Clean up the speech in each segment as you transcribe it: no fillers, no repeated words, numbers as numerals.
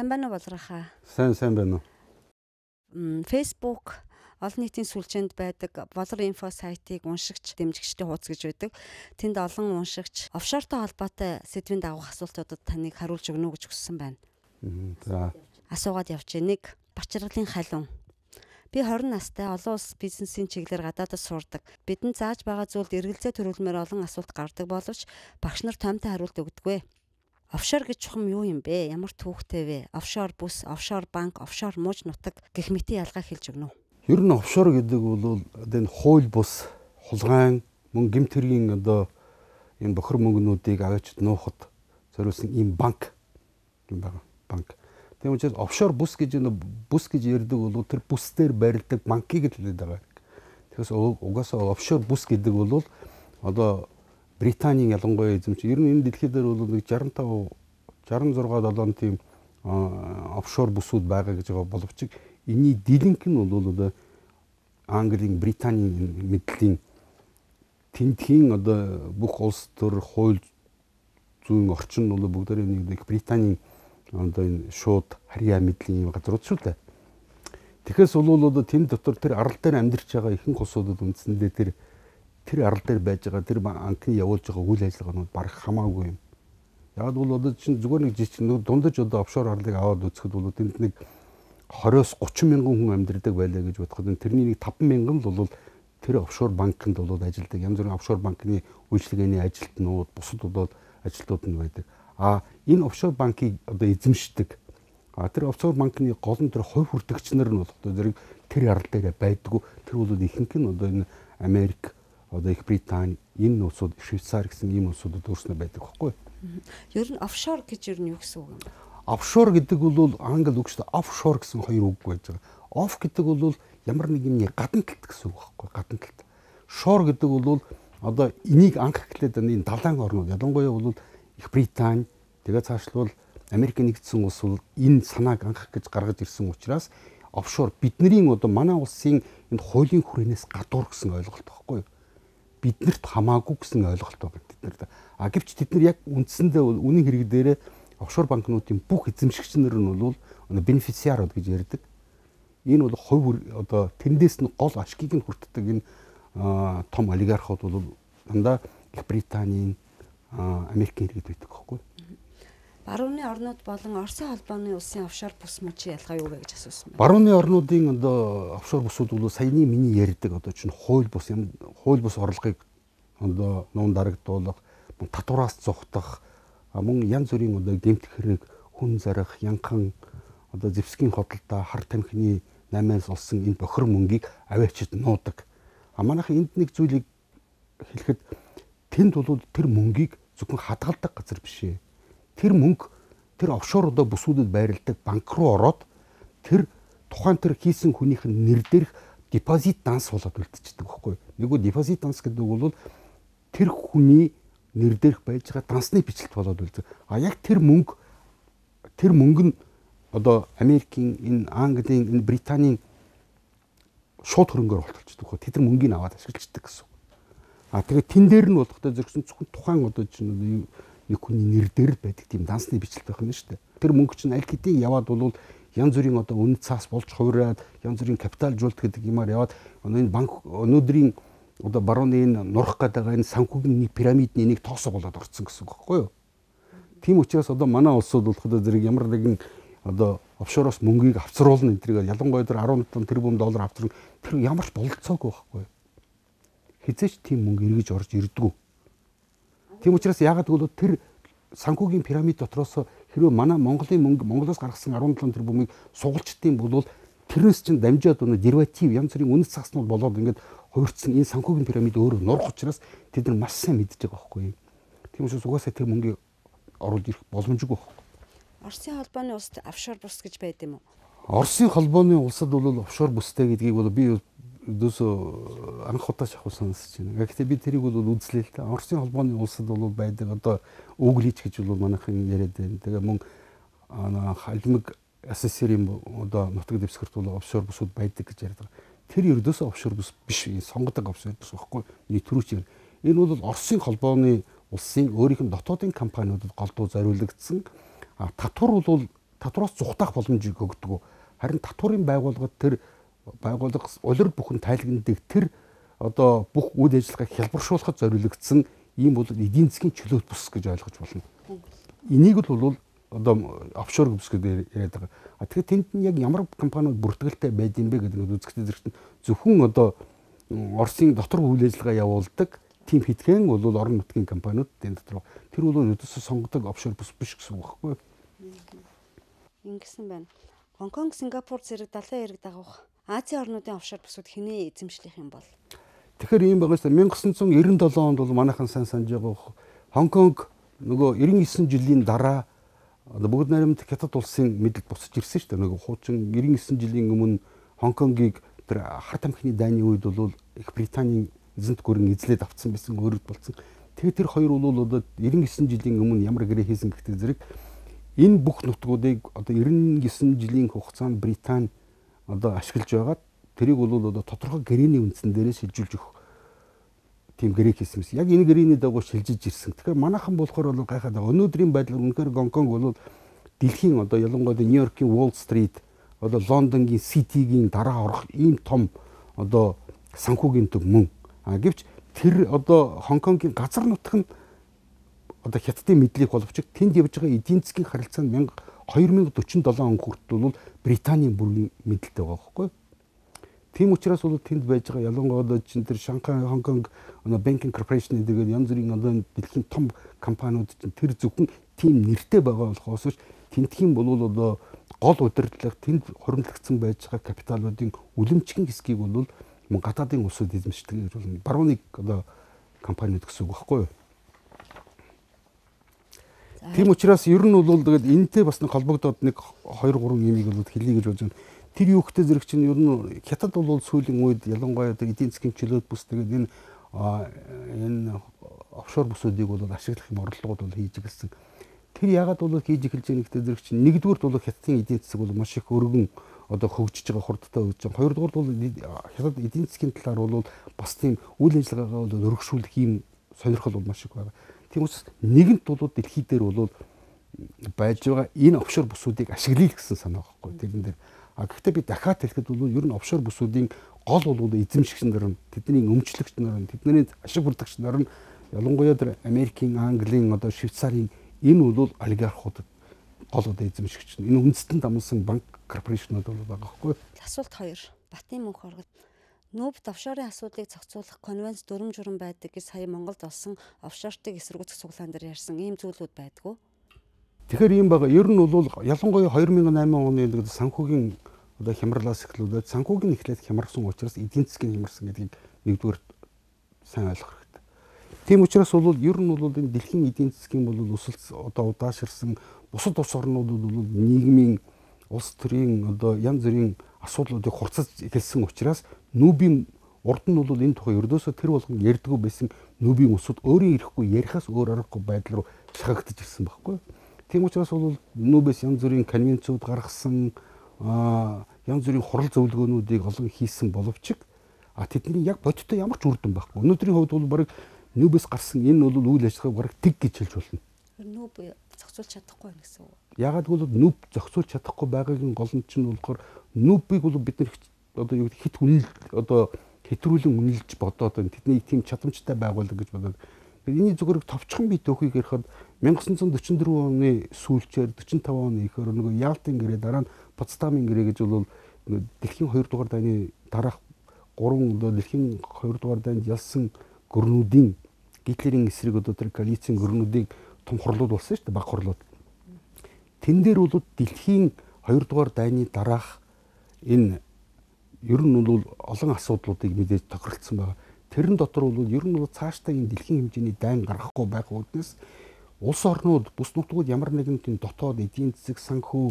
Сайн байна уу Болрахаа? Сайн байна уу? Facebook олон нийтийн сүлжээнд байдаг Болор инфо сайтыг уншигч дэмжигчдийн хуудас гэж байдаг. Тэнд олон уншигч офшортой холбоотой сэдвийн дагуух асуултуудад таныг хариулж өгнө гэж хүссэн байна. За. Асуугаад явж байна. 1. Бачиргалын халуун. Би 20 настай олон улс бизнесийн чиглэлээр гадаадд сурдаг. Бидэнд зааж байгаа зүйлд эргэлзээ төрүүлмээр олон асуулт гардаг боловч багш нар томтой хариулт өгдөггүй. Офшор гэж чухам юу юм бэ? Ямар түүхтэй вэ? Офшор бүс, офшор банк, офшор мууж нутаг гэх мэтийн ялгаа хэлж өгнө үү? Ер нь офшор гэдэг бол энэ хууль бус, хулгайн, мөн гэмт хэргийн энэ бохир мөнгнүүдийг аваачд нуухад зориулсан ийм банк юм байна. Банк. Тийм учраас офшор бүс гэж ярьдаг бол тэр бүс дээр байрладаг банкыг л хэлээд байгаа. Тэгэхээр угаасаа офшор бүс гэдэг бол одоо Британийн ялангуяа эзэмч ер нь энэ дэлхий дээр бол 65 66 7 тийм офшор бүсүүд байгаа гэж байгаа боловч энэний дилэнх нь бол одоо Английн, Британийн мэдлийн тентхийн бүх улс төр хууль зүйн орчин нь бол бүгдээрээ нэг Британийн энэ шууд харьяа мэдлийн газрууд шүү дээ. Тэгэхээс бол тэнд дотор тэр арал дээр амьдарч байгаа ихэнх улсуудад үндсэндээ тэр арал дээр байж байгаа тэр банкны явуулж байгаа үйл ажиллагаанууд барах хамаагүй юм. Яг бол чинь зүгээр нэг жижиг дундаж офшор арлыг аваад үзэхэд бол тэнд нэг 20-30 мянган хүн амьдардаг байлаа гэж бодоход тэрний нэг 5 мянган л бол тэр офшор банкнд бол ажилладаг. Янз бүрийн офшор банкны үйлчилгээний ажилтнууд, бусад ажилтнууд нь байдаг. Энэ офшор банкыг эзэмшдэг. Тэр офшор банкны гол нь тэр хувь хүртэгч нар нь бол зэрэг тэр арал дээр байдгүй. Тэр бол ихэнх нь энэ Америк, Их Британи, энэ улсууд, Швейцар гэсэн ийм улсуудад өөрснөө байдаг байхгүй. Ер нь офшор гэж юу гэсэн үг юм бэ? Офшор гэдэг бол англи үг шүү дээ. Офшор гэсэн хоёр үг байж байгаа. Оф гэдэг бол ямар нэг юмны гадна талт гэсэн үг байхгүй. Гадна талт. Шор гэдэг бол энийг анх эхлээд энэ далайн орнууд ялангуяа бол Их Британи тэгээ цаашлбал Америк нэгдсэн улс бол энэ санааг анх гэж гаргаж ирсэн учраас офшор бидний манай улсын энэ хуулийн хүрээнээс гадуур гэсэн ойлголт байхгүй. Биднэрт хамаагүй гэсэн ойлголт байгаа тэднэрт. Гэвч тэд нар яг үндсэндээ үнийн хэрэг дээрээ офшор банкнуудын бүх эзэмшигч нар нь бол бенефициарууд гэж ярьдаг. Энэ бол хувь тэндээс нь гол ашгийг нь хүртдэг энэ том олигархууд бол дандаа Их Британийн Америкийн иргэд байдаг байхгүй. Барууны орнууд болон Оросын холбооны улсын офшор бүс мөчийн ялгаа юу вэ гэж асуусан байна. Барууны орнуудын офшор бүсүүд бол саяны миний ярьдаг чинь хууль бус орлогыг нуун дарагдуулах, татвараас зогтох, мөн янз бүрийн гэмт хэрэг, хүн зарах, янхан зэвсгийн хотолтой хар тамхины 8-аас олсон энэ бохир мөнгийг аваачид нуудаг. Манайхан энд нэг зүйлийг хэлэхэд тэнд бол тэр мөнгийг зөвхөн хадгалдаг газар биш ээ. Тэр мөнгө тэр офшор бүсүүдэд байрладаг банк руу ороод тэр тухайн тэр хийсэн хүнийх нь нэр дээрх депозит данс болоод үлдчихдэг байхгүй. Нэггүй депозит данс гэдэг бол тэр хүний нэр дээрх байж байгаа дансны бичлэлт болоод үлддэг. Яг тэр мөнгө нь Америкийн, энэ Английн, энэ Британийн шууд хөрөнгөөр болчихдог байхгүй. Тэд нар мөнгийг аваад ашиглаждаг гэсэн. Тэгээд тэн дээр нь болохтой зөрчсөн зөвхөн тухайн нэг хүний нэр дээр л байдаг тийм дансны бичлэлт байх юм шүү дээ. Тэр мөнгө чинь аль хэдийн яваад бол янз бүрийн үнэт цаас болж хувираад янз бүрийн капиталжуулалт гэдэг юмар яваад энэ банк өнөөдрийн барууны энэ нурах гэдэг энэ санхүүгийн пирамидны нэг тоосоо болоод орцсон гэсэн үг байхгүй юу? Тийм учраас манай улсууд болохоор зэрэг ямар нэгэн офшороос мөнгийг авцруулна энэ тэрийг ялангуяа тэр 17 тэрбум доллар авчрах тэр ямар ч бололцоогүй байхгүй юу? Хизээч тийм мөнгө эргэж орж ирдэггүй. Тийм учраас яагаад гэвэл тэр санхүүгийн пирамид дотроос хэрвээ манай Монголын мөнгө Монголоос гаргасан 17 тэрбумыг сугалчдсан бол тэрнээс чинь дамжаад дериватив янз бүрийн үнэт цааснууд болоод ингээд хувирцсан энэ санхүүгийн пирамид өөрөө нурах учраас тэд нар маш сайн мэдж байгаа байхгүй юм. Тийм учраас угаасаа тэр мөнгийг оруулж ирэх боломжгүй байхгүй. Оросын холбооны улсад офшор бус гэж байд юм уу? Оросын холбооны улсад бол офшор бустай гэдгийг бол би дөөсөө анх удаа шахуу сонсож байна. Гэхдээ би тэрийг бол үзлээ л дээ. Оросын холбооны улсад бол байдаг өглийч гэж бол манайхан яриад байна. Тэгээ мөн халимаг СССР-ийн нутаг дэвсгэрт бол офшор бүсүүд байдаг гэж ярьдаг. Тэр ердөөсөө офшор бүс биш, сонгодог офшор бүс байхгүй. Түрүүч энэ бол Оросын холбооны улсын өөрийнх нь дотоодын компаниудад голдуу зориулагдсан. Татвар бол татвараас зүхтах боломжийг өгдөг. Харин татварын байгууллагад тэр байгууллага улир бүхэн тайлагнадаг тэр одоо бүх үйл ажиллагааг хялбаршуулахад зориулагдсан ийм бол эдийн засгийн чөлөөт бүс гэж ойлгож болно. Энийг л бол одоо офшор бүс гэдэг яриад байгаа. Тэгэхээр тэнд нь яг ямар компаниуд бүртгэлтэй байдсан бэ гэдэг нь үзэгтэй зэрэгт зөвхөн одоо Оросын дотор үйл ажиллагаа явуулдаг тийм хитгэн бол орон нутгийн компаниуд энэ дотор тэр бол өдөөсөө сонгодог офшор бүс биш гэсэн үг байхгүй. Ингэсэн байна. Гонконг, Сингапур зэрэг далайн эрэг дагах Азийн орнуудын офшор бүсүүд хинээ эзэмшлэх юм бол. Тэгэхээр ийм байгаа шүү. 1997 онд бол манайхан сайн санаж байгаа Хонконг нөгөө 99 жилийн дараа бүгд найрамд Хятад улсын мэдэлд буцаж ирсэн шүү дээ. Нөгөө хуучин 99 жилийн өмнө Хонконгийг тэр харт амхны дайны үед бол Их Британийн эзэнт гүрэн эзлээд авцсан байсан өөрөд болсон. Тэгээ тэр хоёр бол одоо 99 жилийн өмнө ямар гэрээ хийсэн гэхдээ зэрэг энэ бүх нутгуудыг одоо 99 жилийн хугацаанд Британи одоо ашиглаж байгаад тэрийг бол одоо тодорхой гэрээний үндсэн дээрээ шилжүүлж өгөх тийм гэрээ хийсэн юм. Яг энэ гэрээний дагуу шилжиж ирсэн. Тэгэхээр манайхан болохоор бол гайхаад байгаа. Өнөөдрийн байдлаар үнэхээр Гонконг бол дэлхийн одоо ялангуяа Нью-Йоркийн Wall Street одоо Лондонгийн Ситигийн дараа орох ийм том одоо санхүүгийн төв мөн. Гэвч тэр одоо Хонконгийн газар нутаг нь одоо Хятадын мэдлийг боловч тэнд явж байгаа эдийн засгийн харилцаа нь 2047 он хүртэл бол Британийн бүрийн мэдлэлтэй байгаа байхгүй. Тийм учраас бол тэнд байж байгаа ялангуяа одоо чинь тэр Шанхай, Хонконг Banking Corporation гэдэг янз бүрийн одоо дэлхийн том компаниуд чинь тэр зөвхөн тийм нэртэй байгаа болохоос тентхийн бол одоо гол удирдлага тэнд хуримтлагдсан байж байгаа капиталуудын үлэмжийн хэсгийг бол гадаадын улсууд эзэмшдэг гэж болно. Баруун нэг одоо компаниуд гэсэн үг байхгүй юу? Тийм учраас ер нь бол тэгээд энэтэй бас нэг холбогдоод нэг 2 3 юмыг бол хэлье гэж бодож байна. Тэр юу ихтэй зэрэг чинь ер нь Хятад бол сүүлийн үед ялангуяа эдийн засгийн чөлөөт бүс тэгээд энэ офшор бүсүүдийг бол ашиглах юм орлогууд бол хийж эхэлсэн. Тэр яагаад бол хийж эхэлж байгаа нэгтэй зэрэг чинь нэгдүгээр бол Хятадын эдийн засаг бол маш их өргөн одоо хөгжиж байгаа хурдтай хөгжиж байгаа. Хоёрдугаар бол Хятад эдийн засгийн талаар бол бас тийм үйл ажиллагаагаа бол өргөшүүлэх юм сонирхол бол маш их байгаа. Тийм учраас нэгэнт бол дэлхий дээр бол байж байгаа энэ офшор бүсүүдийг ашиглая гэсэн санаа байхгүй. Тэрэн дээр гэхдээ би дахиад хэлэхэд бол ер нь офшор бүсүүдийн гол бол эзэмшигч нар нь тэдний өмчлөгч нар нь тэдний ашиг бүрдэгч нар нь ялангуяа тэр Америкийн, Английн одоо Швейцарын энэ бол олигархуудад гол одоо эзэмшигч. Энэ үндэстэн дамсан банк корпорашнууд бол байгаа байхгүй. Асуулт 2. Батын мөнх оргод нүүб офшорын асуудлыг зохицуулах конвенц дүрм журам байдаг гэж сая Монголд олсон офшортыг эсэргүүцэх цуглаан дээр ярьсан ийм зүйлүүд байдгүй. Тэгэхээр ийм байгаа. Ер нь бол ялангуяа 2008 оны санхүүгийн одоо хямралаас эхлүүлээд санхүүгийн эхлээд хямарсан учраас эдийн засгийн хямарсан гэдгийг нэгдүгээр сайн ойлгох хэрэгтэй. Тийм учраас бол ер нь бол энэ дэлхийн эдийн засгийн бол өсөлт одоо удаашрсан бусад улс орнууд бол нийгмийн улс төрийн одоо янз бүрийн асуудлуудыг хурцаж эхэлсэн учраас нүүбийн урд нь бол энэ тухай ердөөсөө тэр болгон ярьдгүй байсан нүүбийн усуд өөрийн ирэхгүй ярихаас өөр аргагүй байдал руу шахагдаж ирсэн байхгүй. Тийм учраас бол нүүбээс янз бүрийн конвенцууд гаргасан янз бүрийн хурал зөвлөгөөнүүдийг олон хийсэн боловч тэдний яг бодиттой ямар ч үр дүн байхгүй. Өнөөдрийн хувьд бол баг нүүбээс гарсан энэ бол үйл ажиллагааг баг тэг гэж хэлж болно. Нүүб зохицуулж чадахгүй байна гэсэн үг. Ягаад гэвэл нүүб зохицуулж чадахгүй байгаагийн гол нь чинь болохоор нүүбийг бол бид нар одоо юу хит үнэл одоо хэтрүүлэн үнэлж бодоод тэдний тийм чадамжтай байгуулдаг гэж бодоод энэний зүгээр товчхон бит өөхийг ярихад 1944 оны сүүлчээр 45 оны ихөр нөгөө Ялтын гэрээ дараа нь Потсдамын гэрээ гэж бол дэлхийн 2 дугаар дайны дараах 3 одоо дэлхийн 2 дугаар дайнд ялсан гүрнүүдийн Гитлерийн эсрэг одоо тэр коалицийн гүрнүүдийг том хурлууд болсон шүү дээ, баг хурлууд. Тэн дээр бол дэлхийн 2 дугаар дайны дараах энэ ер нь бол олон асуудлуудыг мэдээж тохиролцсон байна. Тэрэн дотор бол ер нь цаашдаа энэ дэлхийн хэмжээний дайн гаргахгүй байх үүднээс улс орнууд бус нутгууд ямар нэгэн тийм дотоод эдийн засаг санхүү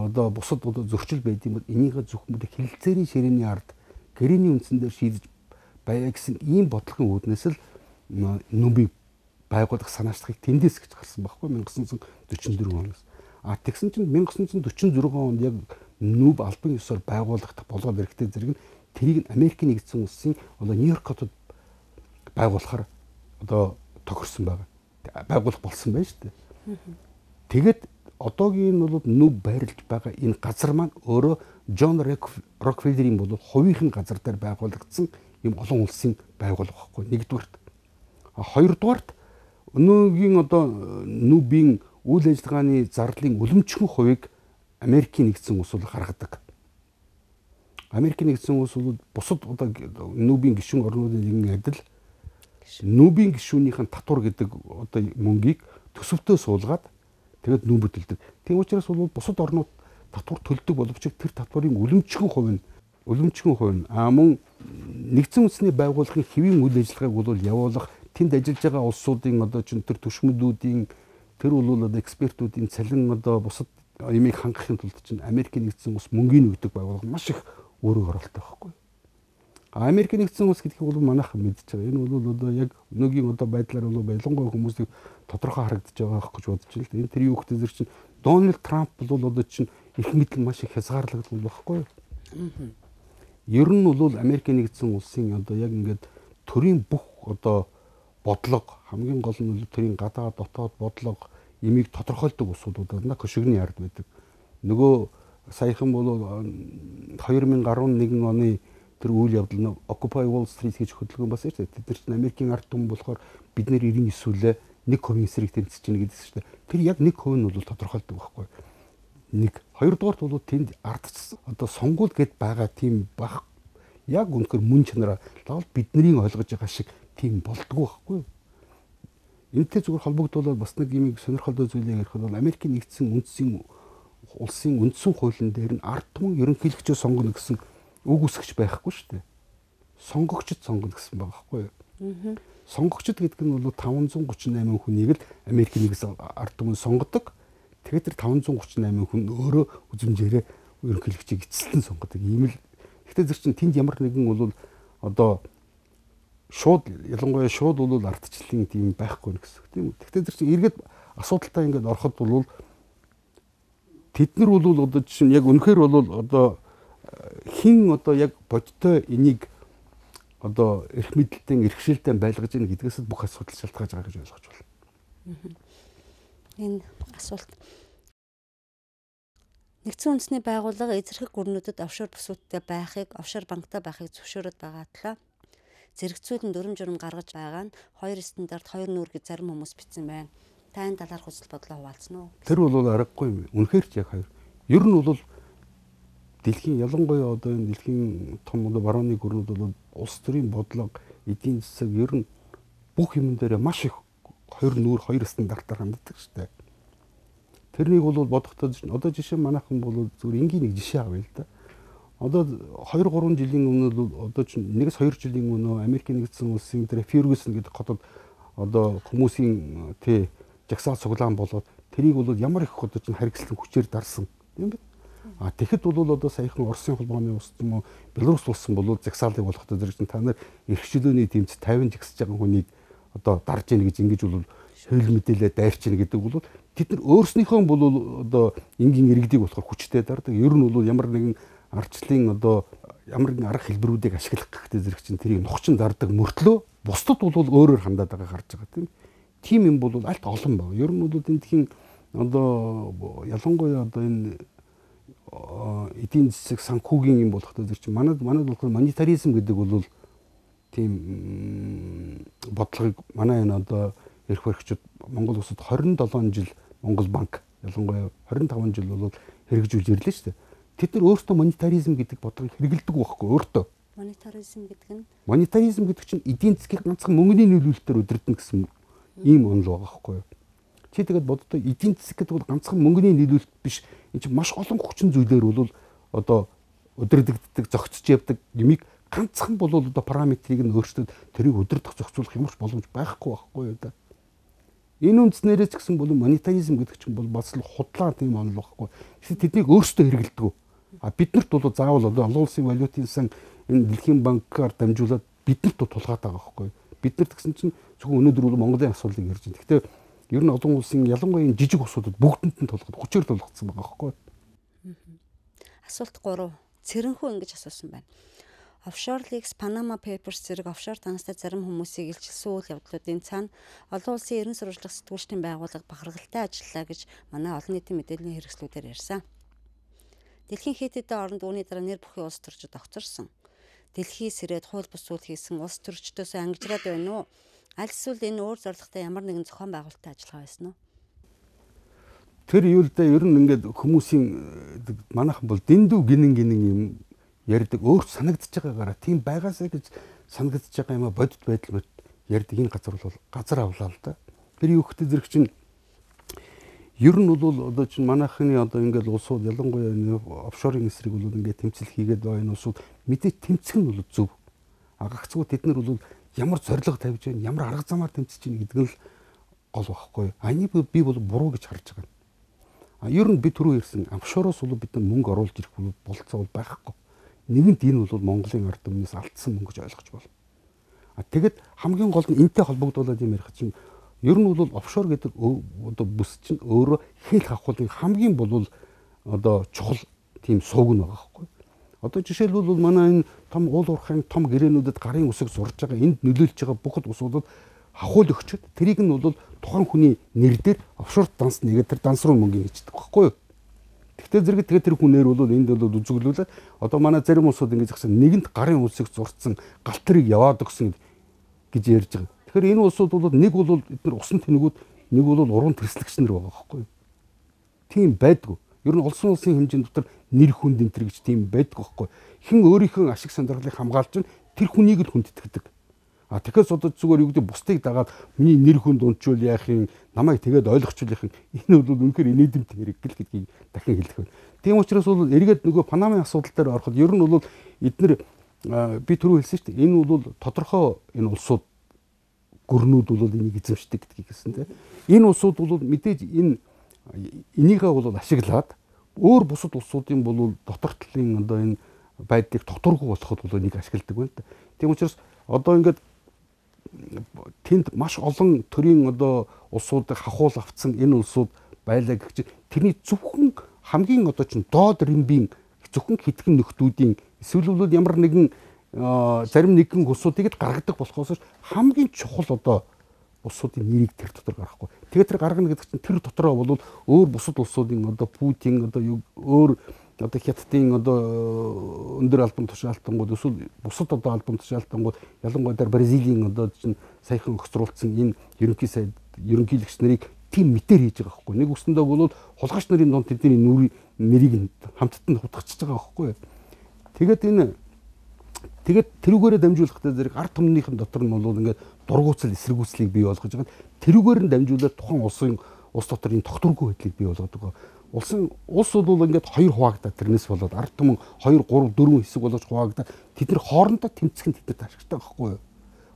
одоо бусад одоо зөрчил байдığım бол энийг зөвхөн хэлэлцээрийн ширээний ард гэрээний үндсэн дээр шийдэж байя гэсэн ийм бодлогын үүднээс л нүүбийг байгуулах санаачлалыг тэндээс гэж гарсан байхгүй 1944 оноос. Тэгсэн чинь 1946 онд яг нүүб албан ёсоор байгуулагдах болгоод ирэхдээ зэрэг нь тэрийг Америкийн нэгдсэн улсын одоо Нью-Йорк хотод байгуулахаар одоо тохирсон байгаа. Байгуулах болсон байна шүү дээ. Тэгээд одоогийн нь бол нүг байрлаж байгаа энэ газар маань өөрөө Джон Рокфеллерийн бол хувийнхэн газар дээр байгуулагдсан юм олон улсын байгууллага байхгүй нэгдүгээрт. Хоёрдугаарт өнөөгийн одоо нүбийн үйл ажиллагааны зарлалын үлэмжхэн хувийг Америкийн нэгдсэн улс бол гаргадаг. Америкийн нэгдсэн улс бол бусад одоо нүбийн гишүүн орнуудын нэгэн адил нүбийн гишүүнийхэн татвар гэдэг одоо мөнгийг төсөвтөө суулгаад тэгээд нүүбэд төлдөг. Тийм учраас бол бусад орнууд татвар төлдөг боловч тэр татварын үлэмжхэн хувь нь мөн нэгдсэн үндэсний байгууллагын хэвийн үйл ажиллагааг бол явуулах тэнд ажиллаж байгаа улсуудын одоо ч тэр түшмэлүүдийн тэр бол одоо экспертүүдийн цалин одоо бусад ямиг хангахын тулд чинь Америкийн нэгдсэн улс мөнгөний өгдөг байгууллага маш их өөрөө оролттой байхгүй. Америкийн нэгдсэн улс гэдгийг бол манайхан мэдж байгаа. Энэ бол одоо яг өнөөгийн одоо байдлаар бол ялангуяа хүмүүсийг тодорхой харагдаж байгаа гэж бодож байна л да. Энэ тэр юу гэхтэй зэрэг чинь Дональд Трамп бол одоо чинь их мэдл маш их хязгаарлагдсан байхгүй. Ер нь бол Америкийн нэгдсэн улсын одоо яг ингээд төрийн бүх одоо бодлого хамгийн гол нь төрийн гадаад дотоод бодлого имийг тодорхойлдог улсуудад Кошигны ард байдаг. Нөгөө саяхан бол 2011 оны тэр үйл явдал нь Occupy Wall Street гэж хөдөлгөөн болсон шүү дээ. Тэд нар чинь Америкийн ард түмэн болохоор бид нэр 99-үүлээ 1% эсрэг тэмцэж чинь гэдэгс шүү дээ. Тэр яг 1% нь бол тодорхойлдог байхгүй. Нэг хоёрдугаарт бол тэнд ардчсан одоо сонгуул гэд байгаа тийм баг яг үнэхээр мөн чанараа лавл бидний ойлгож байгаа шиг тийм болдгоо байхгүй. Энэтэй зүгээр холбогдуулаад бас нэг юм сонирхолтой зүйлийг ярих бол Америкийн нэгдсэн улсын үндсэн хуулийн дээр нь ард түмэн ерөнхийлөгчөө сонгоно гэсэн үг үсгэж байхгүй шүү дээ. Сонгогчд сонгоно гэсэн байгаа байхгүй юу? Сонгогчд гэдэг нь бол 538 хүнийг л Америкийн нэгдсэн ард түмэн сонгодог. Тэгээд тэр 538 хүн өөрөө үзмжээрээ ерөнхийлөгчийг эцэслэн сонгодог. Ийм л. Гэхдээ зэрэг чинь тэнд ямар нэгэн бол одоо шууд ялангуяа шууд бол ардчлалын тийм байхгүй нэ гэсэн үг тийм үү. Гэхдээ зэрэг чинь эргээд асуудалтай ингээд ороход бол тэд нар бол одоо чинь яг үнэхээр бол одоо хин одоо яг бодтой энийг одоо эрх мэдэлтэн эрхшээлтэй байлгаж ийн гэдгээс бүх асуудал шалтгааж байгаа гэж ойлгож байна. Энэ асуулт нэгдсэн үндэсний байгууллага эзэрхэг гүрнүүдэд офшор бүсгүйтэй байхыг, офшор банктай байхыг зөвшөөрөд байгаа атлаа зэрэгцүүлэн дүрм журм гаргаж байгаа нь 2 стандарт 2 нүүр гэж зарим хүмүүс бичсэн байна. Та энэ талаар хүсэл бодлоо хуваалцсан уу? Тэр бол аргагүй юм. Үнэхээр ч яг хоёр. Ер нь бол дэлхийн ялангуяа одоо энэ дэлхийн том одоо барууны гүрнүүд бол улс төрийн бодлого, эдийн засаг ер нь бүх юм дээр маш их 2 нүүр 2 стандартаар ханддаг шүү дээ. Тэрнийг бол бодохдоо одоо жишээ манайхан бол зүгээр энгийн нэг жишээ авъя л да. Одоо 2-3 жилийн өмнө бол одоо ч 1-2 жилийн өмнө Америкийн нэгдсэн улсын тэр Ferguson гэдэг хотод одоо хүмүүсийн жагсаал цуглаан болоод тэрийг бол ямар их одоо ч харгислан хүчээр дарсан юм бэ? Тэгэхэд бол одоо саяхан Оросын холбооны улс юм уу Белорус улсын бол загсаалыг болоход зэрэг та нар эрхчлөөний тэмц 50 жагсаж байгаа хүнийг одоо дарж ийн гэж ингэж бол хууль мэдээлэл дайрч ийн гэдэг бол тэд нар өөрснийхөө бол одоо энгийн иргэдийг болохоор хүчтэй дардаг. Ер нь бол ямар нэгэн ардчлалын одоо ямар нэгэн арга хэлбэрүүдийг ашиглах гэхдээ зэрэг чинь тэрийг нухчин дардаг мөртлөө бусдад бол өөрөөр хандаад байгаа гарч байгаа тийм. Тим юм бол аль олон баг. Ер нь бол эндхийн одоо ялангуяа одоо энэ эдийн засаг санхүүгийн юм болох гэдэг чинь манайд болохоор монетаризм гэдэг бол тийм бодлогыг манай энэ одоо эрх баригчид Монгол улсад 27 жил Монгол банк ялангуяа 25 жил бол хэрэгжүүлж ирлээ шүү дээ. Тэд нар өөрсдөө монетаризм гэдэг бодлогыг хэрэгэлдэг байхгүй өөртөө. Монетаризм гэдэг чинь эдийн засгийг ганцхан мөнгөний нийлүүлэлтээр удирдна гэсэн ийм онол байгаа байхгүй юу? Чи тэгээд боддоо эдийн засаг гэдэг бол ганцхан мөнгөний нийлүүлэлт биш. Энд чинь маш олон хүчин зүйлээр бол одоо удирдагддаг, зохицож явдаг юмыг ганцхан бол одоо параметрыг нь өөрчлөөд тэрийг удирдах зохицуулах юмш боломж байхгүй юу да. Энэ үндснээрээ ч гэсэн бол монетаризм гэдэг чинь бол бас л худлаа тийм онол байхгүй. Тэднийг өөрсдөө хэрэгэлдэг. Бид нарт бол заавал одоо олон улсын валютын сан энэ дэлхийн банкаар дамжуулаад биднэрт тулгаад байгаа байхгүй. Бид нарт гэсэн чинь зөвхөн өнөөдөр бол Монголын асуудлыг ярьж байна. Гэхдээ ер нь олон улсын ялангуяа энэ жижиг улсуудад бүгдэнд нь тулгаад 30-аар тулгдсан байгаа байхгүй. Асуулт 3. Цэрэнхүү ингэж асуусан байна. Offshore Leaks, Panama Papers зэрэг офшор танастай зарим хүмүүсийг илчилсэн үйл явдлуудын цаана олон улсын ерөн сурвалжлах сэтгүүлчдийн байгууллага бахархалтай ажиллаа гэж манай олон нийтийн мэдээллийн хэрэгслүүдээр ярьсан. Дэлхийн хэд хэдэн оронд үүний дараа нэр бүхий улс төрчид огцорсон. Дэлхийс ирээд хууль бус зүйл хийсэн улс төрчдөөс ангижраад байна уу? Аль эсвэл энэ өөр зорилготой ямар нэгэн зохион байгуулалттай ажиллагаа байсан уу? Тэр юу л да ер нь ингээд хүмүүсийн манайхан бол дэндүү гинэн юм ярьдаг өөрт санагдаж байгаагаараа тийм байгаасаа гэж санагдаж байгаа юм а бодит байдал ярьдаг энэ газар бол газар авлаа л да. Тэр юу хөтө зэрэг чинь ер нь бол одоо чинь манайхны одоо ингээд улсууд ялангуяа офшорын эсрэг бол ингээд тэмцэл хийгээд байгаа энэ улсууд мэдээ тэмцэх нь бол зөв. Гагцгүй тэд нар бол ямар зорилго тавьж байна, ямар арга замаар тэмцэж байна гэдэг нь л гол байхгүй. Аны би бол буруу гэж харж байгаа. Ер нь би түрүү ярьсан офшороос бол бид мөнгө оруулж ирэх болцоо бол байхгүй. Нэгэнт энэ бол Монголын ард түмнээс алдсан мөнгө гэж ойлгож байна. Тэгэд хамгийн гол нь энэтэй холбогдуулаад юм ярих чинь ер нь бол офшор гэдэг одоо бүс чинь өөрөө хэл хавхуулын хамгийн бол одоо чухал тийм сууг нь байгаа байхгүй. Одоо жишээлбэл манай энэ том уул уурхайн том гэрээнүүдэд гарын үсэг зурж байгаа энд нөлөөлж байгаа бүх усуудад хавхуул өгчөд тэрийг нь бол тухайн хүний нэр дээр офшор данс нэгээд тэр данс руу мөнгө хийдэг байхгүй юу? Тэгтээ зэрэг тэр хүнээр бол энд бол үзүүлүүлээд одоо манай зарим улсууд ингэж гэсэн нэгэнт гарын үсэг зурцсан галтрыг яваад өгсөн гэж ярьж байгаа. Тэгэхээр энэ улсууд бол нэг бол эдгээр усан тэнэгүүд нэг бол уран тэрслэгч нар байгаа байхгүй юу? Тийм байдгүй. Ер нь улсын хэмжээнд дотор нэр хүнд энэ гэж тийм байдгүй байхгүй юу? Хэн өөрийнхөө ашиг сонирхлыг хамгаалж тэр хүнийг л хүндэтгдэг. Тэгэхээр одоо зүгээр юу гэдэг бусдыг дагаад миний нэр хүнд унчвал яах юм намайг тэгээд ойлгочихвол юм энэ бол үнэхээр инээдэмт хэрэг гэл гэдгийг дахин хэлэх байна. Тийм учраас бол эргээд нөгөө Панамын асуудал дээр ороход ер нь бол эдгээр би түрүү хэлсэн шүү дээ. Энэ бол тодорхой энэ улсууд гүрнүүд бол энийг эзэмшдэг гэдгийг хэлсэн тийм. Энэ улсууд бол мэдээж энийгээ бол ашиглаад өөр бусад улсуудын бол дотор талын одоо энэ байдлыг тодорхой болгоход бол энийг ашигладаг байна. Тийм учраас одоо ингээд тэнд маш олон төрлийн одоо улсуудыг хахуул авцсан энэ улсууд байлаа гэх чинь тэрний зөвхөн хамгийн одоо чинь доод римбийн зөвхөн хэдхэн нөхдүүдийн эсвэл бол ямар нэгэн зарим нэгэн улсуудыг л гаргадаг болохоос хамгийн чухал одоо улсуудын нэрийг тэр дотор гаргахгүй. Тэгээд тэр гаргана гэдэг чинь тэр дотороо бол өөр бусад улсуудын одоо Путин одоо өөр одоо хятадын одоо өндөр албан тушаалтангууд эсвэл бусад одоо албан тушаалтангууд ялангуяа Бразилийн одоо чинь саяхан огцруулсан энэ ерөнхийлөгч нарыг тийм мэтэр хийж байгаа байхгүй. Нэг үстэндээ бол хулгайч нарын донд тэдний нэрийг хамттан хутгачихж байгаа байхгүй. Тэгээд тэрүүгээрээ дамжуулахтай зэрэг ард түмнийхэн дотор нь бол ингээд дургуутсал эсэргүүцлийг бий болгож байгаа. Тэрүүгээр нь дамжуулаад тухайн улс дотор энэ тогтворгүй байдлыг бий болгоод байгаа. Улс бол ингээд хоёр хуваагдаад тэрнээс болоод ард түмэн 2 3 4 хэсэг болгож хуваагдаад тэд нар хоорондоо тэмцэх нь тэдэд ашигтай байхгүй юу?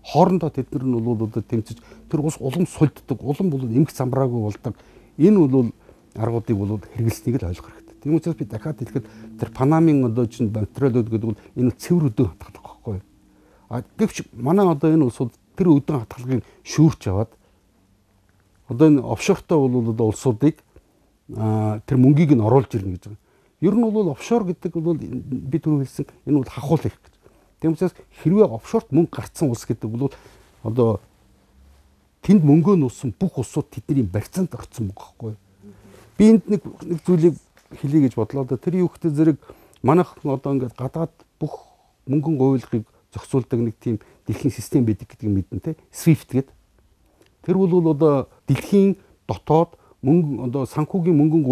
Хоорондоо тэд нар нь бол одоо тэмцэж тэр улс улам сулддаг, улам бол эмх замбраагүй болдог. Энэ бол аргуудыг бол хэрэгэлснийг л ойлгох хэрэгтэй. Тийм учраас би дахиад хэлэхэд тэр Панамын одоо чинь материалууд гэдэг бол энэ цэвэр өдөө хатгалах байхгүй юу? Гэвч манай одоо энэ улсууд тэр өдөө хатгалгыг шүүрч аваад одоо энэ офшортой бол одоо улсуудыг тэр мөнгийг нь оруулж ирнэ гэж байгаа. Ер нь бол офшор гэдэг бол би түрүү хэлсэн энэ бол хахуул их гэж. Тийм учраас хэрвээ офшорт мөнгө гарцсан улс гэдэг бол одоо тэнд мөнгөө нуусан бүх улсууд тэдний барьцаанд орсон мөнгө байхгүй юу? Би энд нэг зүйлийг хэлье гэж бодлоо. Тэр юу гэхтэй зэрэг манайх одоо ингээд гадаад бүх мөнгөн гуйлахыг зохицуулдаг нэг тийм дэлхийн систем байдаг гэдгийг мэднэ те. SWIFT гэдэг. Тэр бол одоо дэлхийн дотоод мөнгө одоо санхүүгийн мөнгөн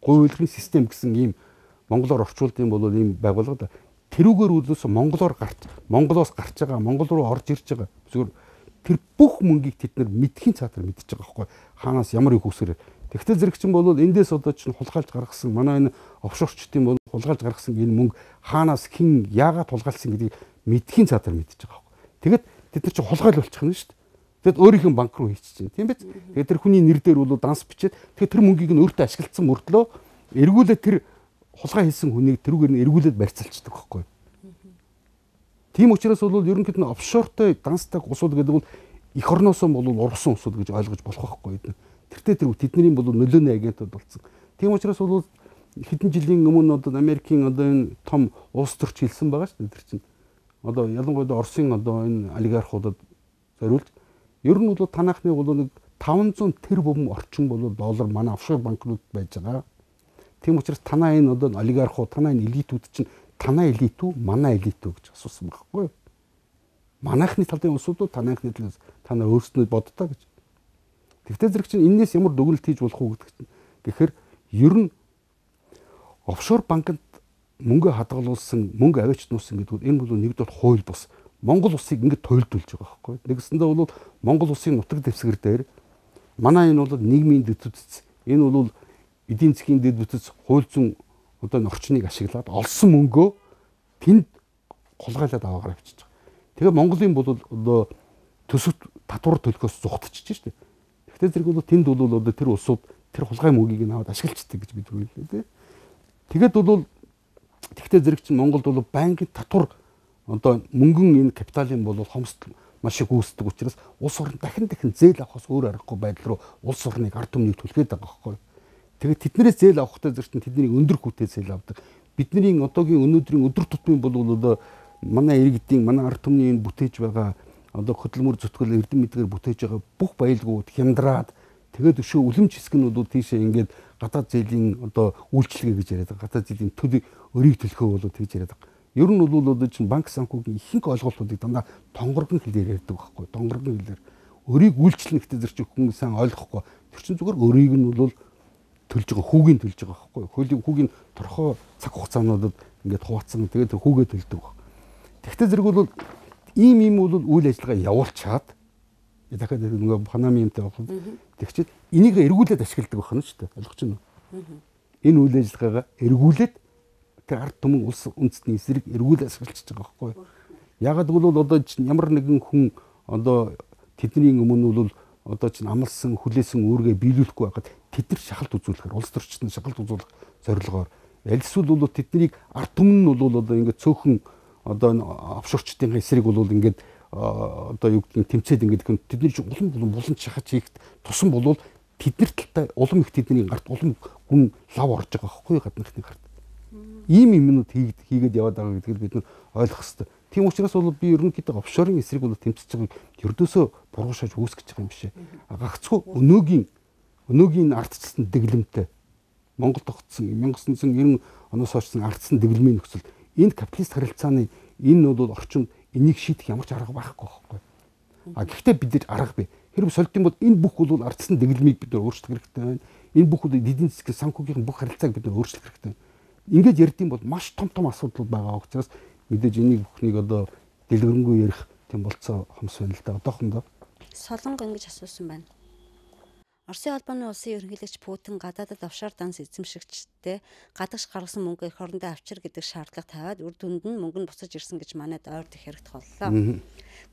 гуйлахын систем гэсэн ийм монголоор орчуулдаг юм бол ийм байгууллага. Тэрүүгээр үлээс Монголоос гарч байгаа, Монгол руу орж ирж байгаа. Зүгээр тэр бүх мөнгийг тэд нар мэдхийн цаатар мэдчихэж байгаа байхгүй. Хаанаас ямар их үсгэр. Тэгвэл зэрэг чинь бол эндээс одоо чинь хулгайлж гаргасан манай энэ офшорчдын бол хулгайлж гаргасан энэ мөнгө хаанаас хэн яагаад хулгайлсан гэдгийг мэдхийн цаатар мэдчихэж байгаа байхгүй. Тэгэд тэд нар чинь хулгайл болчих нь шүү дээ. Тэгэд өөрийнх нь банк руу хийчихэж байна. Тийм биз? Тэгээд тэр хүний нэр дээр бол данс бичээд тэгээд тэр мөнгийг нь өөртөө ашигласан мөртлөө эргүүлээ тэр хулгай хийсэн хүнийг тэрүүгээр нь эргүүлээд барьцалчдаг байхгүй. Тийм учраас бол ерөнхийд нь офшортой данстай усууд гэдэг бол эх орноосоо бол ургасан усууд гэж ойлгож болох байхгүй. Тэртээ тэр тэдний бол нөлөөний агентууд болсон. Тийм учраас бол хэдэн жилийн өмнө одоо Америкийн одоо энэ том улс төрч хэлсэн байгаа шүү дээ. Тэр чинь одоо ялангуяа Оросын одоо энэ олигархуудад зориулж ер нь бол танахны бол нэг 500 тэрбум орчим бол доллар манай офшор банкнууд байж байгаа. Тийм учраас танаа энэ одоо олигархууд, танаа энэ элитүүд чинь танаа элит үү, манай элит үү гэж асуусан байхгүй юу? Манайхны талын улсууд танаахны талаас танаа өөрсдөө боддоо гэж. Тэгвэл зэрэг чинь энэс ямар дүгнэлт хийж болох уу гэдэг чинь гэхээр ер нь офшор банкнд мөнгө хадгалуулсан, мөнгө авиачнуулсан гэдэг энэ бол нэгдүгээр хууль бус. Монгол улсыг ингэж туйлдуулж байгаа байхгүй. Нэгэсэндээ бол Монгол улсын нутаг дэвсгэр дээр манай энэ бол нийгмийн дэд бүтц, энэ бол эдийн засгийн дэд бүтц хууль зүйн одоо орчныг ашиглаад олсон мөнгөө тэнд хулгайлаад аваагаар авчиж байгаа. Тэгээ Монголын бол одоо төсөвт татвар төлөхөөс зугтчихж штэ. Тэгтээ зэрэг бол тэнд бол одоо тэр улсууд тэр хулгай мөнгийг нь аваад ашиглацдаг гэж бид хэлээ тий. Тэгээд бол тэгтээ зэрэг чинь Монголд бол банкын татвар одоо мөнгөн энэ капиталын бол хомсд маш их үүсдэг учраас улс орн дахин зээл авахаас өөр аргагүй байдал руу улс орныг ард түмнийг түлхээд байгаа байхгүй. Тэгээд тэднээс зээл авахтай зэрэг тэдний өндөр хүүтэй зээл авдаг. Бидний одоогийн өнөөдрийн өдөр тутмын бол одоо манай иргэдийн манай ард түмний энэ бүтээж байгаа одоо хөдөлмөр зүтгэл эрдэм мэдгээр бүтээж байгаа бүх баялгууд хямдраад тэгээд өшөө үлэмж хэсгнүүд тийшээ ингээд гадаад зээлийн одоо үйлчлэгээ гэж яриад байгаа. Гадаад зээлийн төлөв өрийг төлөхөө болоод тэгж яриад байгаа. Ер нь бол одоо чинь банк санхүүгийн ихэнх ойлголтуудыг дандаа тонгоргон хэлээр ярьдаг байхгүй. Тонгоргон хэлээр өрийг үйлчлэх гэдэг зэрэг хүн сайн ойлгохгүй. Тэр чинь зүгээр өрийг нь бол төлж байгаа хүүгийн төлж байгаа байхгүй. Хуулийн хүүгийн торхоо цаг хугацаануудад ингээд хуваацсан тэгээд хүүгээ төлдөг баг. Тэгвэл зэрэг бол ийм бол үйл ажиллагаа явуулчаад дахиад нөгөө Панамын юмтай болох. Тэгчээд энийг эргүүлээд ашигладаг байна шүү дээ. Ойлгож байна уу? Энэ үйл ажиллагаагаа эргүүлээд тэр ард түмэн улс үндэстний эсрэг эргүүлээд ашиглаж байгаа байхгүй юу? Ягаад гэвэл одоо ямар нэгэн хүн одоо тэдний өмнө бол одоо чинь амлсан хүлээсэн үүргээ биелүүлэхгүй байгаад тэд нар шахалт үзүүлэхээр улс төрчдөн шахалт үзүүлэх зорилгоор альсвал бол тэднийг ард түмэн нь бол одоо ингээд цөөхөн одоо офшорчдын эсрэг бол ингээд одоо юу гэдгийг тэмцээд ингээд тэдний улам шахаж хийх тусам болвол тэднэр талтай улам их тэдний гарт улам гүн лав орж байгаа байхгүй гадныхны гарт. Ийм юмнууд хийгээд яваад байгаа гэдгийг бид нар ойлгох хэрэгтэй. Тийм учраас бол би ерөнхийдөө офшорын эсрэг бол тэмцэж байгааг ердөөсөө бургуушааж үүсгэж байгаа юм шиг. Гагцхүү өнөөгийн ардчилсан дэглэмтэй Монгол тогтсон 1990 оноос хойшсан ардсан дэглэмийн нөхцөл энэ капиталист харилцааны энэ бол орчинд энийг шийдэх ямар ч арга байхгүй байхгүй. Гэхдээ бид арга бий. Хэрвээ солидын бол энэ бүх бол ардсан дэглэмийг бид өөрчлөх хэрэгтэй байна. Энэ бүх эдийн засгийн санхүүгийн бүх харилцааг бид өөрчлөх хэрэгтэй. Ингээд ярьдсан бол маш том асуудал байгаа учраас мэдээж энийг бүхнийг одоо дэлгэрэнгүй ярих тийм болцоо хомс байна л да. Одоохондоо Солонго ингэж асуусан байна. Оросын албаны улсын ерөнхийлөгч Путин гадаадад офшор данс эзэмшигчтэй гадагш гаргасан мөнгө эх орондоо авчир гэдэг шаардлага тавиад үр дүнд нь мөнгө нь буцаж ирсэн гэж манайд ойр дэх хэрэгт боллоо.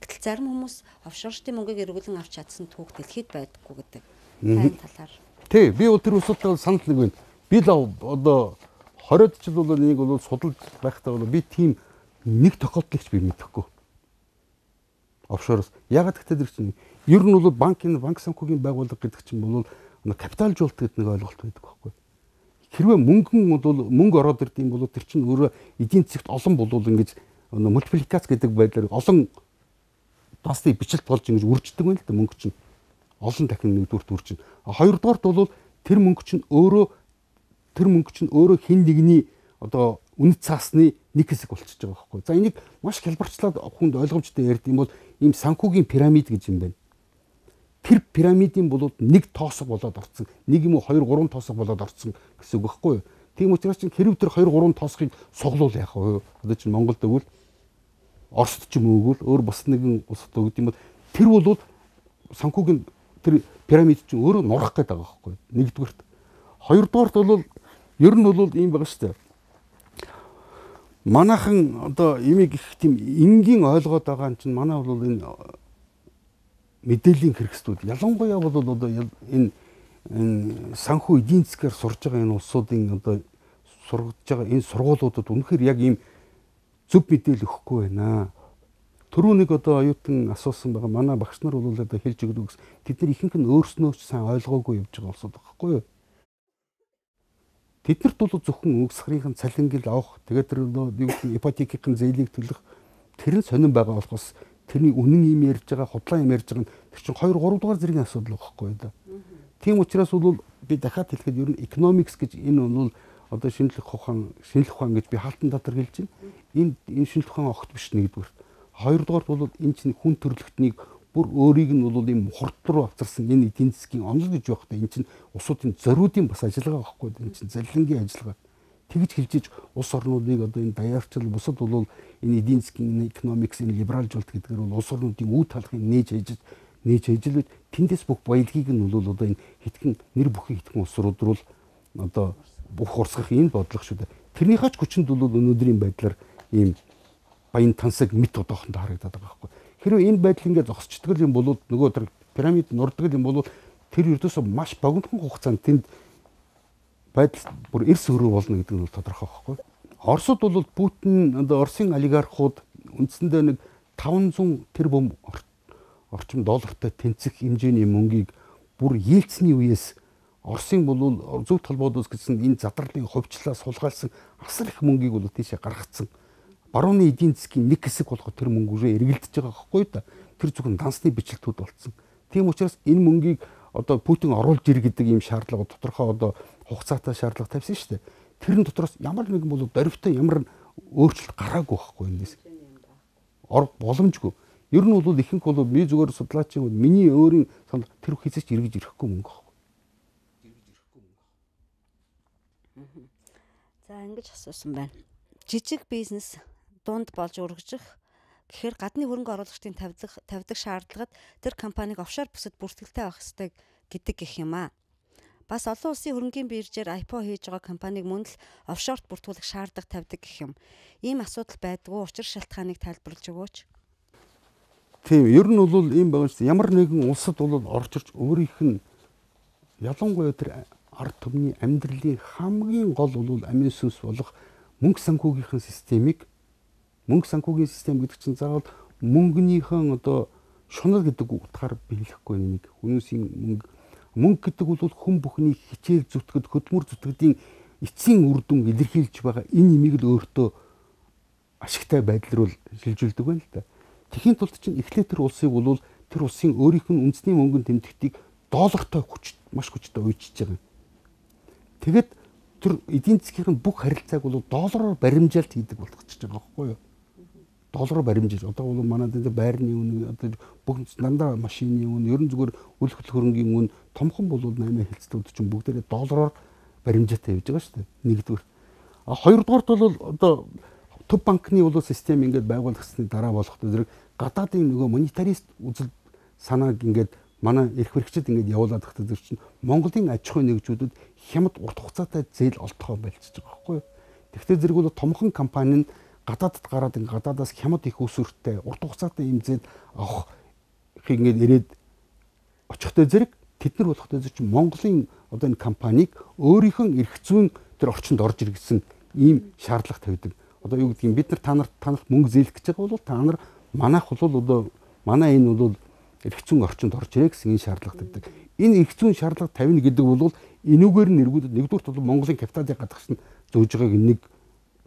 Гэтэл зарим хүмүүс офшорчдын мөнгийг эргүүлэн авч чадсан түүх дэлхийд байдаггүй гэдэг. Тань талаар. Тий, би тэр усуудтай санал нэг байна. Би л одоо 20 жил бол энийг бол судалж байхдаа бол би тийм нэг тохиолдлогч би мэдэхгүй. Офшороос ягаад гэвэл тэр чинь ер нь бол банк санхүүгийн байгууллага гэдэг чинь бол капиталжуулалт гэдэг нэг ойлголт байдаг байхгүй. Хэрвээ мөнгө ороод ирдэм бол тэр чинь өөрөө эдийн засгт олон болвол ингэж мультипликац гэдэг байдлаар олон тасны бичлэлт болж ингэж үрждэг байна л да мөнгө чинь олон дахин нэгдүгürt үржин. Хоёрдугаарт бол тэр мөнгө чинь өөрөө хэн нэгний одоо үнэт цаасны нэг хэсэг болчихж байгаа байхгүй. За энийг маш хялбарчлаад хүнд ойлгомжтой ярьд юм бол ийм санхүүгийн пирамид гэж юм байна. Тэр пирамидын болоод нэг тоосго болоод орцсон. Нэг юм уу 2 3 тоосго болоод орцсон гэсэн үг байхгүй юу? Тийм учраас чинь хэрв тэр 2 3 тоосхыг суглуул яах вэ? Одоо чинь Монголд өгвөл Оросд ч юм уу өөр бас нэгэн улсад өгд юм бол тэр бол санхүүгийн тэр пирамид чинь өөрөө нурах гээд байгаа байхгүй юу? Нэгдүгээрт. Хоёрдугаарт бол ер нь бол ийм байгаа шүү дээ. Манайхан одоо имийг их тийм энгийн ойлгоод байгаа юм чинь манай бол энэ мэдээллийн хэрэгслүүд ялангуяа бол одоо энэ санхүү эдийн засгаар сурж байгаа энэ улсуудын одоо сургаж байгаа энэ сургуулиудад үнэхээр яг ийм зөв мэдээлэл өгөхгүй байна. Түрүүнийг одоо оюутан асуусан байгаа манай багш нар бол одоо хэлж өгдөг гэсэн тэд нар ихэнх нь өөрснөө ч сайн ойлгоогүй явж байгаа улсууд байхгүй юу? Тэднэрт бол зөвхөн өгсгэрийн цалингил авах, тэгээд тэр ипотекийн зээлийг төлөх, тэр нь сонирн байгаа болохоос тэрний үнэн юм ярьж байгаа, худлаа юм ярьж байгаа нь тэр чинь 2 3 дугаар зэргийн асуудал байхгүй да. Тийм учраас бол би дахиад хэлэхэд ер нь economics гэж энэ бол одоо шинжлэх ухаан гэж би хаалтан татар хэлж байна. Энэ шинжлэх ухаан огт биш нэгдүгээр. Хоёрдугаар бол энэ чинь хүн төрөлхтнийг бүр өөрийг нь бол ийм хурд руу авчирсан энэ эдийн засгийн онол гэж байхдаа энэ чинь улсуудын зориудын бас ажиллагаа байхгүй. Энэ чинь залилангийн ажиллагаа. Тэгж хэлжиж улс орнуудыг одоо энэ даяарчил бусад бол энэ эдийн засгийн economics энэ либералжуулалт гэдгээр бол улс орнуудын үе талхыг нээж ажиллаад тэндээс бүх баялагийг нь бол одоо энэ хитгэн нэр бүхий хитгэн улсрууд руу одоо бүх урсгах энэ бодлого шүү дээ. Тэрнийхээ ч хүчинд бол өнөөдрийн байдлаар ийм баян тансаг мэд одоохондоо харагдаад байгаа байхгүй. Хэрвээ энэ байдал ингээд зогсчдаг юм бол нөгөө тэр пирамид нурдаг юм бол тэр ердөөсөө маш богинохон хугацаанд тэнд байдал бүр эрс өрөө болно гэдэг нь бол тодорхой байхгүй. Оросд бол Путин одоо Оросын олигархууд үндсэндээ нэг 500 тэрбум орчим доллартай тэнцэх хэмжээний мөнгийг бүр Ельцины үеэс Оросын бол зөв толгойдоос гэсэн энэ задралын хувьчлаа сулгаалсан асар их мөнгийг бол тийшээ гаргацсан. Барууны эдийн засгийн нэг хэсэг болгоо тэр мөнгөөрөө эргэлдэж байгаа байхгүй да. Тэр зөвхөн дансны бичлэгтүүд болцсон. Тийм учраас энэ мөнгийг одоо Путин оруулж ир гэдэг ийм шаардлага тодорхой одоо хугацаатай шаардлага тавьсан шүү дээ. Тэрэн дотроос ямар нэгэн бол дөрвтэй ямар өөрчлөлт гараагүй байхгүй эндээс. Боломжгүй. Ер нь бол ихэнх бол би зүгээр судлаачийн миний өөрийн санал тэр хэзээ ч эргэж ирэхгүй мөнгө байхгүй. За ингэж асуусан байна. Жижиг бизнес дунд болж өргөжих гэхээр гадны хөрөнгө оруулагчдын тавьдаг шаардлагад тэр компаниг офшор бүсэд бүртгэлтэй байх ёстой гэдэг гэх юм аа. Бас олон улсын хөрөнгийн биржээр IPO хийж байгаа компаниг мөн л офшорт бүртгүүлэх шаардлага тавьдаг гэх юм. Ийм асуудал байдгүй учир шалтгааныг тайлбарлаж өгөөч. Тийм, ер нь бол ийм байгаа шүү дээ. Ямар нэгэн улсад бол орж ирж өөрийнх нь ялангуяа тэр ард түмний амьдралын хамгийн гол бол амин сүнс болох мөнгө санхүүгийн систем гэдэг чинь заавал мөнгөнийхэн одоо шунал гэдэг утгаар биелэхгүй нэг хүмүүсийн мөнгө гэдэг бол хүн бүхний хичээл зүтгэд хөдөлмөр зүтгэдийн эцсийн үр дүн илэрхийлж байгаа энэ имийг л өөртөө ашигтай байдал руу шилжүүлдэг байна л да. Тэхийн тулд чинь эхлээд тэр улсыг бол тэр улсын өөрийнх нь үндэсний мөнгөнд тэмдэгтийг доллартай маш хүчтэй уйчиж байгаа. Тэгэд тэр эдийн засгийн бүх харилцааг бол доллараар баримжаалт хийдэг болгочихж байгаа байхгүй юу? Доллараар баримжиж одоо бол манай дээр байрны үн одоо бүх дандаа машины үн ерөн зүгээр үл хөрөнгийн үн томхон бол 8 хэлцлүүд чинь бүгдээрээ доллараар баримжаатай явж байгаа шүү дээ. Нэгдүгээр. Хоёрдугаарт бол одоо төв банкны бол систем ингээд байгуулагдсны дараа болохтой зэрэг гадаадын нөгөө монетарист үзэл санааг ингээд манай эрх хэрэгчид ингээд явуулаад багтаа зэрэг чинь Монголын аж ахуйн нэгжүүдэд хямд урт хугацаатай зээл олдохоо болчихж байгаа байхгүй юу. Тэгвэл зэрэг бол томхон компани нь гадаадд гараад ингээд гадаадаас хямд их өсвөртэй урт хугацаатай юм зээл авах ингээд ирээд очихтой зэрэг тэд нар болохтой зэрэг чинь Монголын одоо энэ компанийг өөрийнхөө эрх зүйн тэр орчинд орж иргэсэн ийм шаардлага тавьдаг. Одоо юу гэдгийг бид нар танарт мөнгө зээлэх гэж байгаа бол та нар манайх бол одоо манай энэ бол эрх зүйн орчинд орж ирэх гэсэн энэ шаардлага тавьдаг. Энэ эрх зүйн шаардлага тавина гэдэг бол энүүгээр нь эргүүлээд нэгдүгürt бол Монголын капиталын гадагш нь зөөж байгааг нэг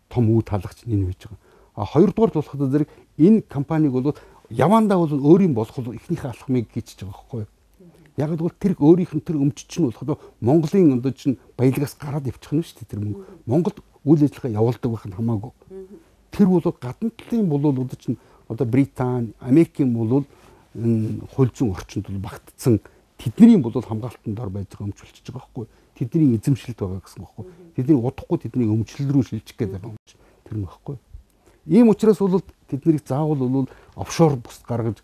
том үе таалгач нь энэ байж байгаа. Хоёрдугаар болоход зэрэг энэ компаниг бол явандаа бол өөрийн болох ихнийхээ алхмыг хийчихэж байгаа байхгүй юу? Яг л тэр өөрийнх нь тэр өмчч нь болоход Монголын одоо чинь баялагаас гараад явчих нь шүү дээ тэр мөнгө. Монголд үйл ажиллагаа явуулдаг байх нь хамаагүй. Тэр бол гадна талын бол одоо чинь одоо Британи, Америкийн бол энэ хууль зүйн орчинд бол багтцсан тэдний бол хамгаалтанд ор байж байгаа өмчлөж байгаа байхгүй. Тэдний эзэмшилд байгаа гэсэн байхгүй. Тэдний удахгүй тэдний өмчлөл рүү шилжих гэдэг юм. Тэр нь байхгүй. Ийм учраас бол тэднийг заавал бол офшор бус гаргаж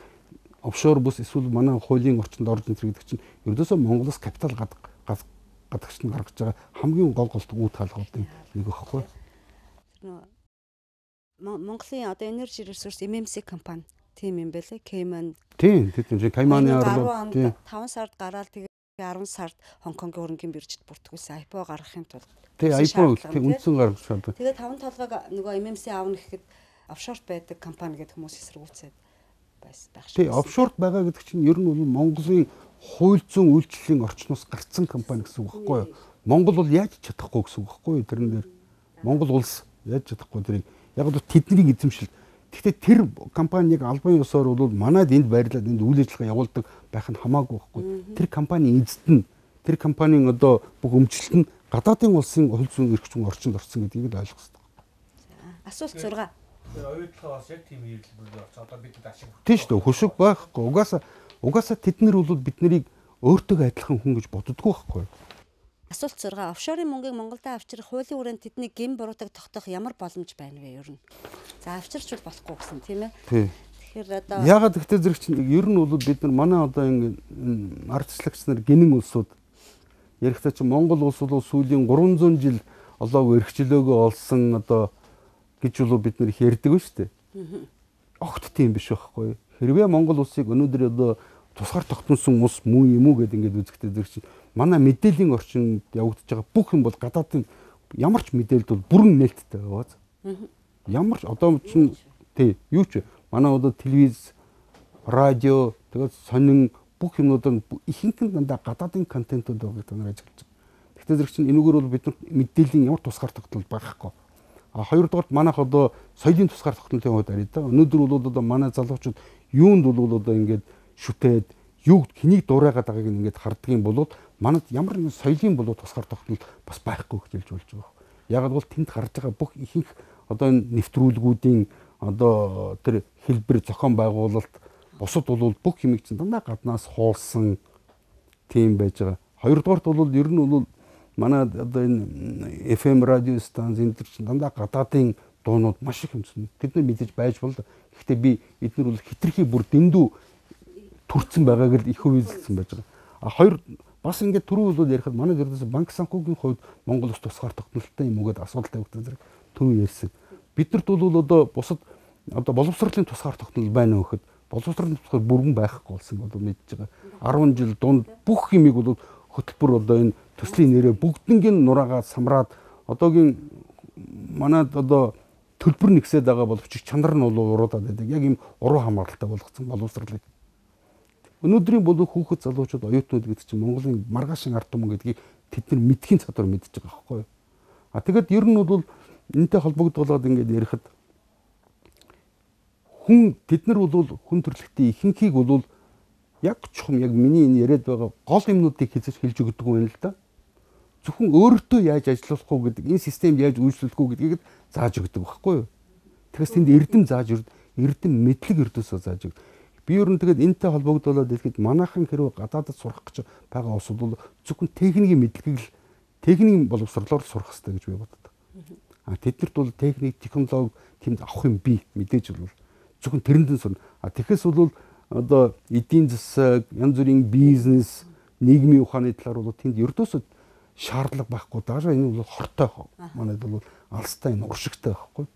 офшор бус эсвэл манай хуулийн орчинд орж ирэх гэдэг чинь ердөөсөө Монголоос капитал гадагш нь гаргаж байгаа хамгийн гол үе таалгуудын нэг байхгүй. Монголын одоо Energy Resource MMC компани тийм юм байлээ. Cayman. Тийм Cayman-ы орлоо. 5 сард гараад тэгээ 10 сард Хонконгийн хөрөнгийн биржид бүртгүүлсэн IPO гаргахын тулд. Тэгээ IPO үндсэн гаргаж шаардсан. Тэгээ 5 толгойг нөгөө MMC аавна гэхэд офшорт байдаг компани гэдэг хүмүүс эсэргүүцээд байх шиг. Тэгээ офшорт байгаа гэдэг чинь ер нь бол Монголын хууль зүйн үйлчлэлийн орчноос гарцсан компани гэсэн үг байхгүй юу? Монгол бол яаж чадахгүй гэсэн үг байхгүй юу? Тэрэн дээр Монгол улс яаж чадахгүй тэрийг яг л тэдний эзэмшил Гэхдээ тэр компани яг албан ёсоор бол манайд энд байрлаад энд үйл ажиллагаа явуулдаг байх нь хамаагүй байхгүй. Тэр компани эзэд нь тэр компанийн одоо бүх өмчлөлт нь гадаадын улсын хууль зүйн эрх зүйн орчинд орсон гэдгийг л ойлгох хэрэгтэй. Асуулт 6. Тэр оюутлага бас яг тийм хэлбэр болчих. Одоо бидэд ашиг. Тийм шүү дээ. Хөшиг байхгүй. Угаасаа тэд нар бол бид нарыг өөртөө адилхан хүн гэж боддоггүй байхгүй. Асуулт 6. Офшорын мөнгийг Монголдо авчрах хуулийн хүрээнд тэдний гин буруутаг тогтоох ямар боломж байна вэ ер нь? За авчирч бол болохгүй гэсэн тийм ээ. Тий. Тэгэхээр одоо ягаад гэхдээ зэрэг чинь ер нь бол бид нар манай одоо ингэ ардчлагч нар гинэн улсууд ярихдаа чи Монгол улс бол сүүлийн 300 жил олоог эрхчлөөгөө олсон одоо гэж бол бид нар их ярьдаг шүү дээ. Огт тийм биш байхгүй. Хэрвээ Монгол улсыг өнөөдөр одоо тусгаар тогтносон ус муу юм уу гэдээ ингээд үзэхдээ зэрэг чинь манай мэдээллийн орчинд явагдаж байгаа бүх юм бол гадаадын ямар ч мэдээлэл бол бүрэн нээлттэй байгаа. Ямар ч одоо чинь тий юу ч манай одоо телевиз, радио тэгээд сонин бүх юмнууд нь ихэнх нь дандаа гадаадын контентууд байгааг та нар ажиглаж байгаа. Гэхдээ зэрэг чинь энэгээр бол бид нар мэдээллийн ямар тусгаар тогтнол байхгүй. А хоёрдугаар манайх одоо соёлын тусгаар тогтнолын хувьд арай да. Өнөөдөр бол одоо манай залуучууд юунд бол одоо ингээд шүтээд юу хэнийг дуурайгаад байгааг ингээд харддаг юм бол манад ямар нэгэн соёлын болоо тусгаар тогтнол бас байхгүй гэж хэлж болж байгаа. Ягаад бол тэнд гарч байгаа бүх ихэнх одоо энэ нэвтрүүлгүүдийн одоо тэр хэлбэр зохион байгуулалт бусад бол бүх юмыг чинь дандаа гаднаас хуулсан тийм байж байгаа. Хоёрдугаарт бол ер нь бол манай одоо энэ FM радио станц энэ төр чинь дандаа гадаадын дуунууд маш их юмсан. Тэд нар мэдээж байж бол гэхдээ би эдгээр бол хитрхи бүр дэндүү төрцөн байгааг л их үеэлсэн байж байгаа. А хоёр бас ингээд түрүү бол ярихад манай ердөөс банк санхүүгийн хувьд Монгол улс тусгаар тогтнолтой юм уу гэдэг асуудал тавигдсан зэрэг түрүү ярьсан. Биднэрт бол одоо бусад одоо боловсролын тусгаар тогтнол байна уу гэхэд боловсролын тусгаар бүрэн байхгүй болсон бол мэдж байгаа. 10 жил дунд бүх юмыг бол хөтөлбөр одоо энэ төслийн нэрээр бүгднийг нураагаад самраад одоогийн манад одоо төлбөр нэгсээд байгаа боловч чанар нь бол уруудаад байдаг. Яг ийм уруу хамааралтай болгоцсон боловсролыг. Өнөөдрийн болов хүүхэд залуучууд оюутнууд гэдэг чинь Монголын маргаашин ард түмэн гэдгийг тэд нар мэдхийн чадвар мэдж байгаа байхгүй юу. А тэгэд ер нь бол энэтэй холбогдуулаад ингээд ярихад тэд нар бол хүн төрөлхтний ихэнхийг бол яг чухам яг миний энэ яриад байгаа гол юмнуудыг хэлж өгдөг юм л да. Зөвхөн өөртөө яаж ажиллах уу гэдэг энэ системд яаж үйлчлэх үү гэдгийг зааж өгдөг байхгүй юу. Тэгээс тэнд эрдэм зааж эрдэм мэдлэг өрдөөсөө зааж өгдөг. Би ер нь тэгээд энэтэй холбогдуулаад хэлэхэд манайхан хэрвээ гадаадд сурах гэж байгаа улс бол зөвхөн техникийн мэдлэгийг л техникийн боловсролоор сурах хэрэгтэй гэж би боддог. А тэднэрт бол техник, технологи тэнд авах юм би мэдээж бол зөвхөн тэрэндэн сурна. А тэгэхээс бол одоо эдийн засаг, янз бүрийн бизнес, нийгмийн ухааны талаар бол тэнд ердөөсөө шаардлага байхгүй. Даашаа энэ бол хортой. Манайд бол алстай энэ уршигтай байхгүй.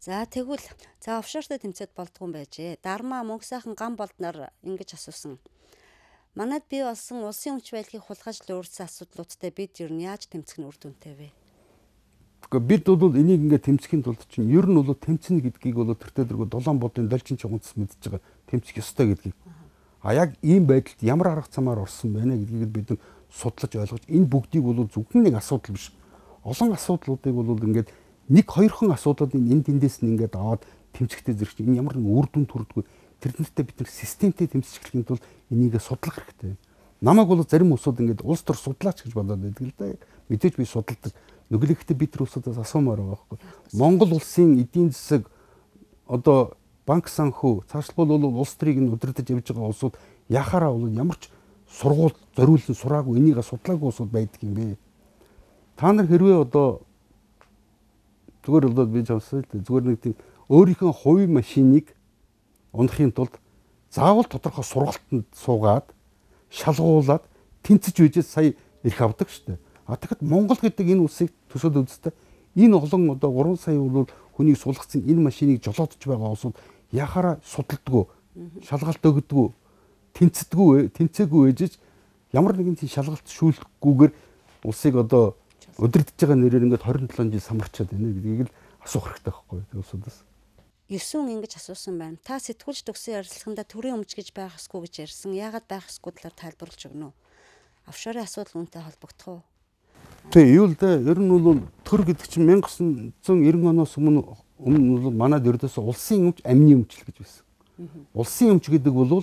за тэгвэл офшортой тэмцээд болдгоо юм байжээ. Дарма мөнгө сайхан гам болдноор ингэж асуусан. Манайд бий болсон улсын өмч байдлыг хулгайж өөрчлөсөн асуудлуудтай бид ер нь яаж тэмцэх нь үр дүнтэй вэ? Гэхдээ бид бол энийг ингээд тэмцэхийн тулд чинь ер нь бол тэмцэнэ гэдгийг бол тэртээ дэргүү долоон бодын долчин чуганцс мэдж байгаа. Тэмцэх ёстой гэдгийг. А яг ийм байдалд ямар арга замаар орсон байна гэдгийг бид судлаж ойлгож энэ бүгдийг бол зөвхөн нэг асуудал биш. Олон асуудлуудыг бол ингээд нэг хоёрхан асуудлуудын энэ тэндээс нь ингээд аваад тэмцэхтэй зэрэг чинь энэ ямар нэг үр дүн төрдгөө тэрнэртээ бид нар системтэй тэмцэж эхлэхийн тулд энийг судлах хэрэгтэй. Намайг бол зарим улсууд ингээд улс төр судлаач гэж бодоод байдаг л да. Мэдээж би судалдаг. Нүглэхдээ бид нар улсуудаас асуумаар байгаа байхгүй. Монгол улсын эдийн засаг одоо банк санхүү цаашлбал бол улс төрийг нь удирдах явж байгаа улсууд яхаараа бол ямар ч сургууль зориулсан сураагүй энийг судлаагүй улсууд байдаг юм бэ. Та нар хэрвээ одоо зүгээр бол би жавсаа л зүгээр нэг тийм өөрийнхөө хувийн машиныг унахын тулд заавал тодорхой сургалтанд суугаад шалгуулад тэнцэж үйжээ сая ирэх авдаг штэ. А тэгэхэд Монгол гэдэг энэ улсыг төсөөл үзтээ энэ олон одоо 3 сая бол хүнийг суулгацсан энэ машиныг жолоодж байгаа улсууд яхаараа судалдаггүй, шалгалт өгдөггүй, тэнцээгүй ээжж ямар нэгэн тийм шалгалт шүүлэхгүйгээр улсыг одоо удирдах байгаа нэрээр ингээд 27 жил самарчаад байна гэдгийг л асуух хэрэгтэй байхгүй юу улсуудаас. 9 ингэж асуусан байна. Та сэтгүүлч төгсөн ярилцлаганда төрийн өмч гэж байх ёсгүй гэж ярьсан. Яагаад байх ёсгүй талаар тайлбарлаж өгнө үү? Офшорын асуудал үүнтэй холбогдох уу? Тэгээ юу л дээ. Ер нь бол төр гэдэг чинь 1990 оноос өмнө бол манайд ердөөс улсын өмч, амны өмч л гэж байсан. Улсын өмч гэдэг бол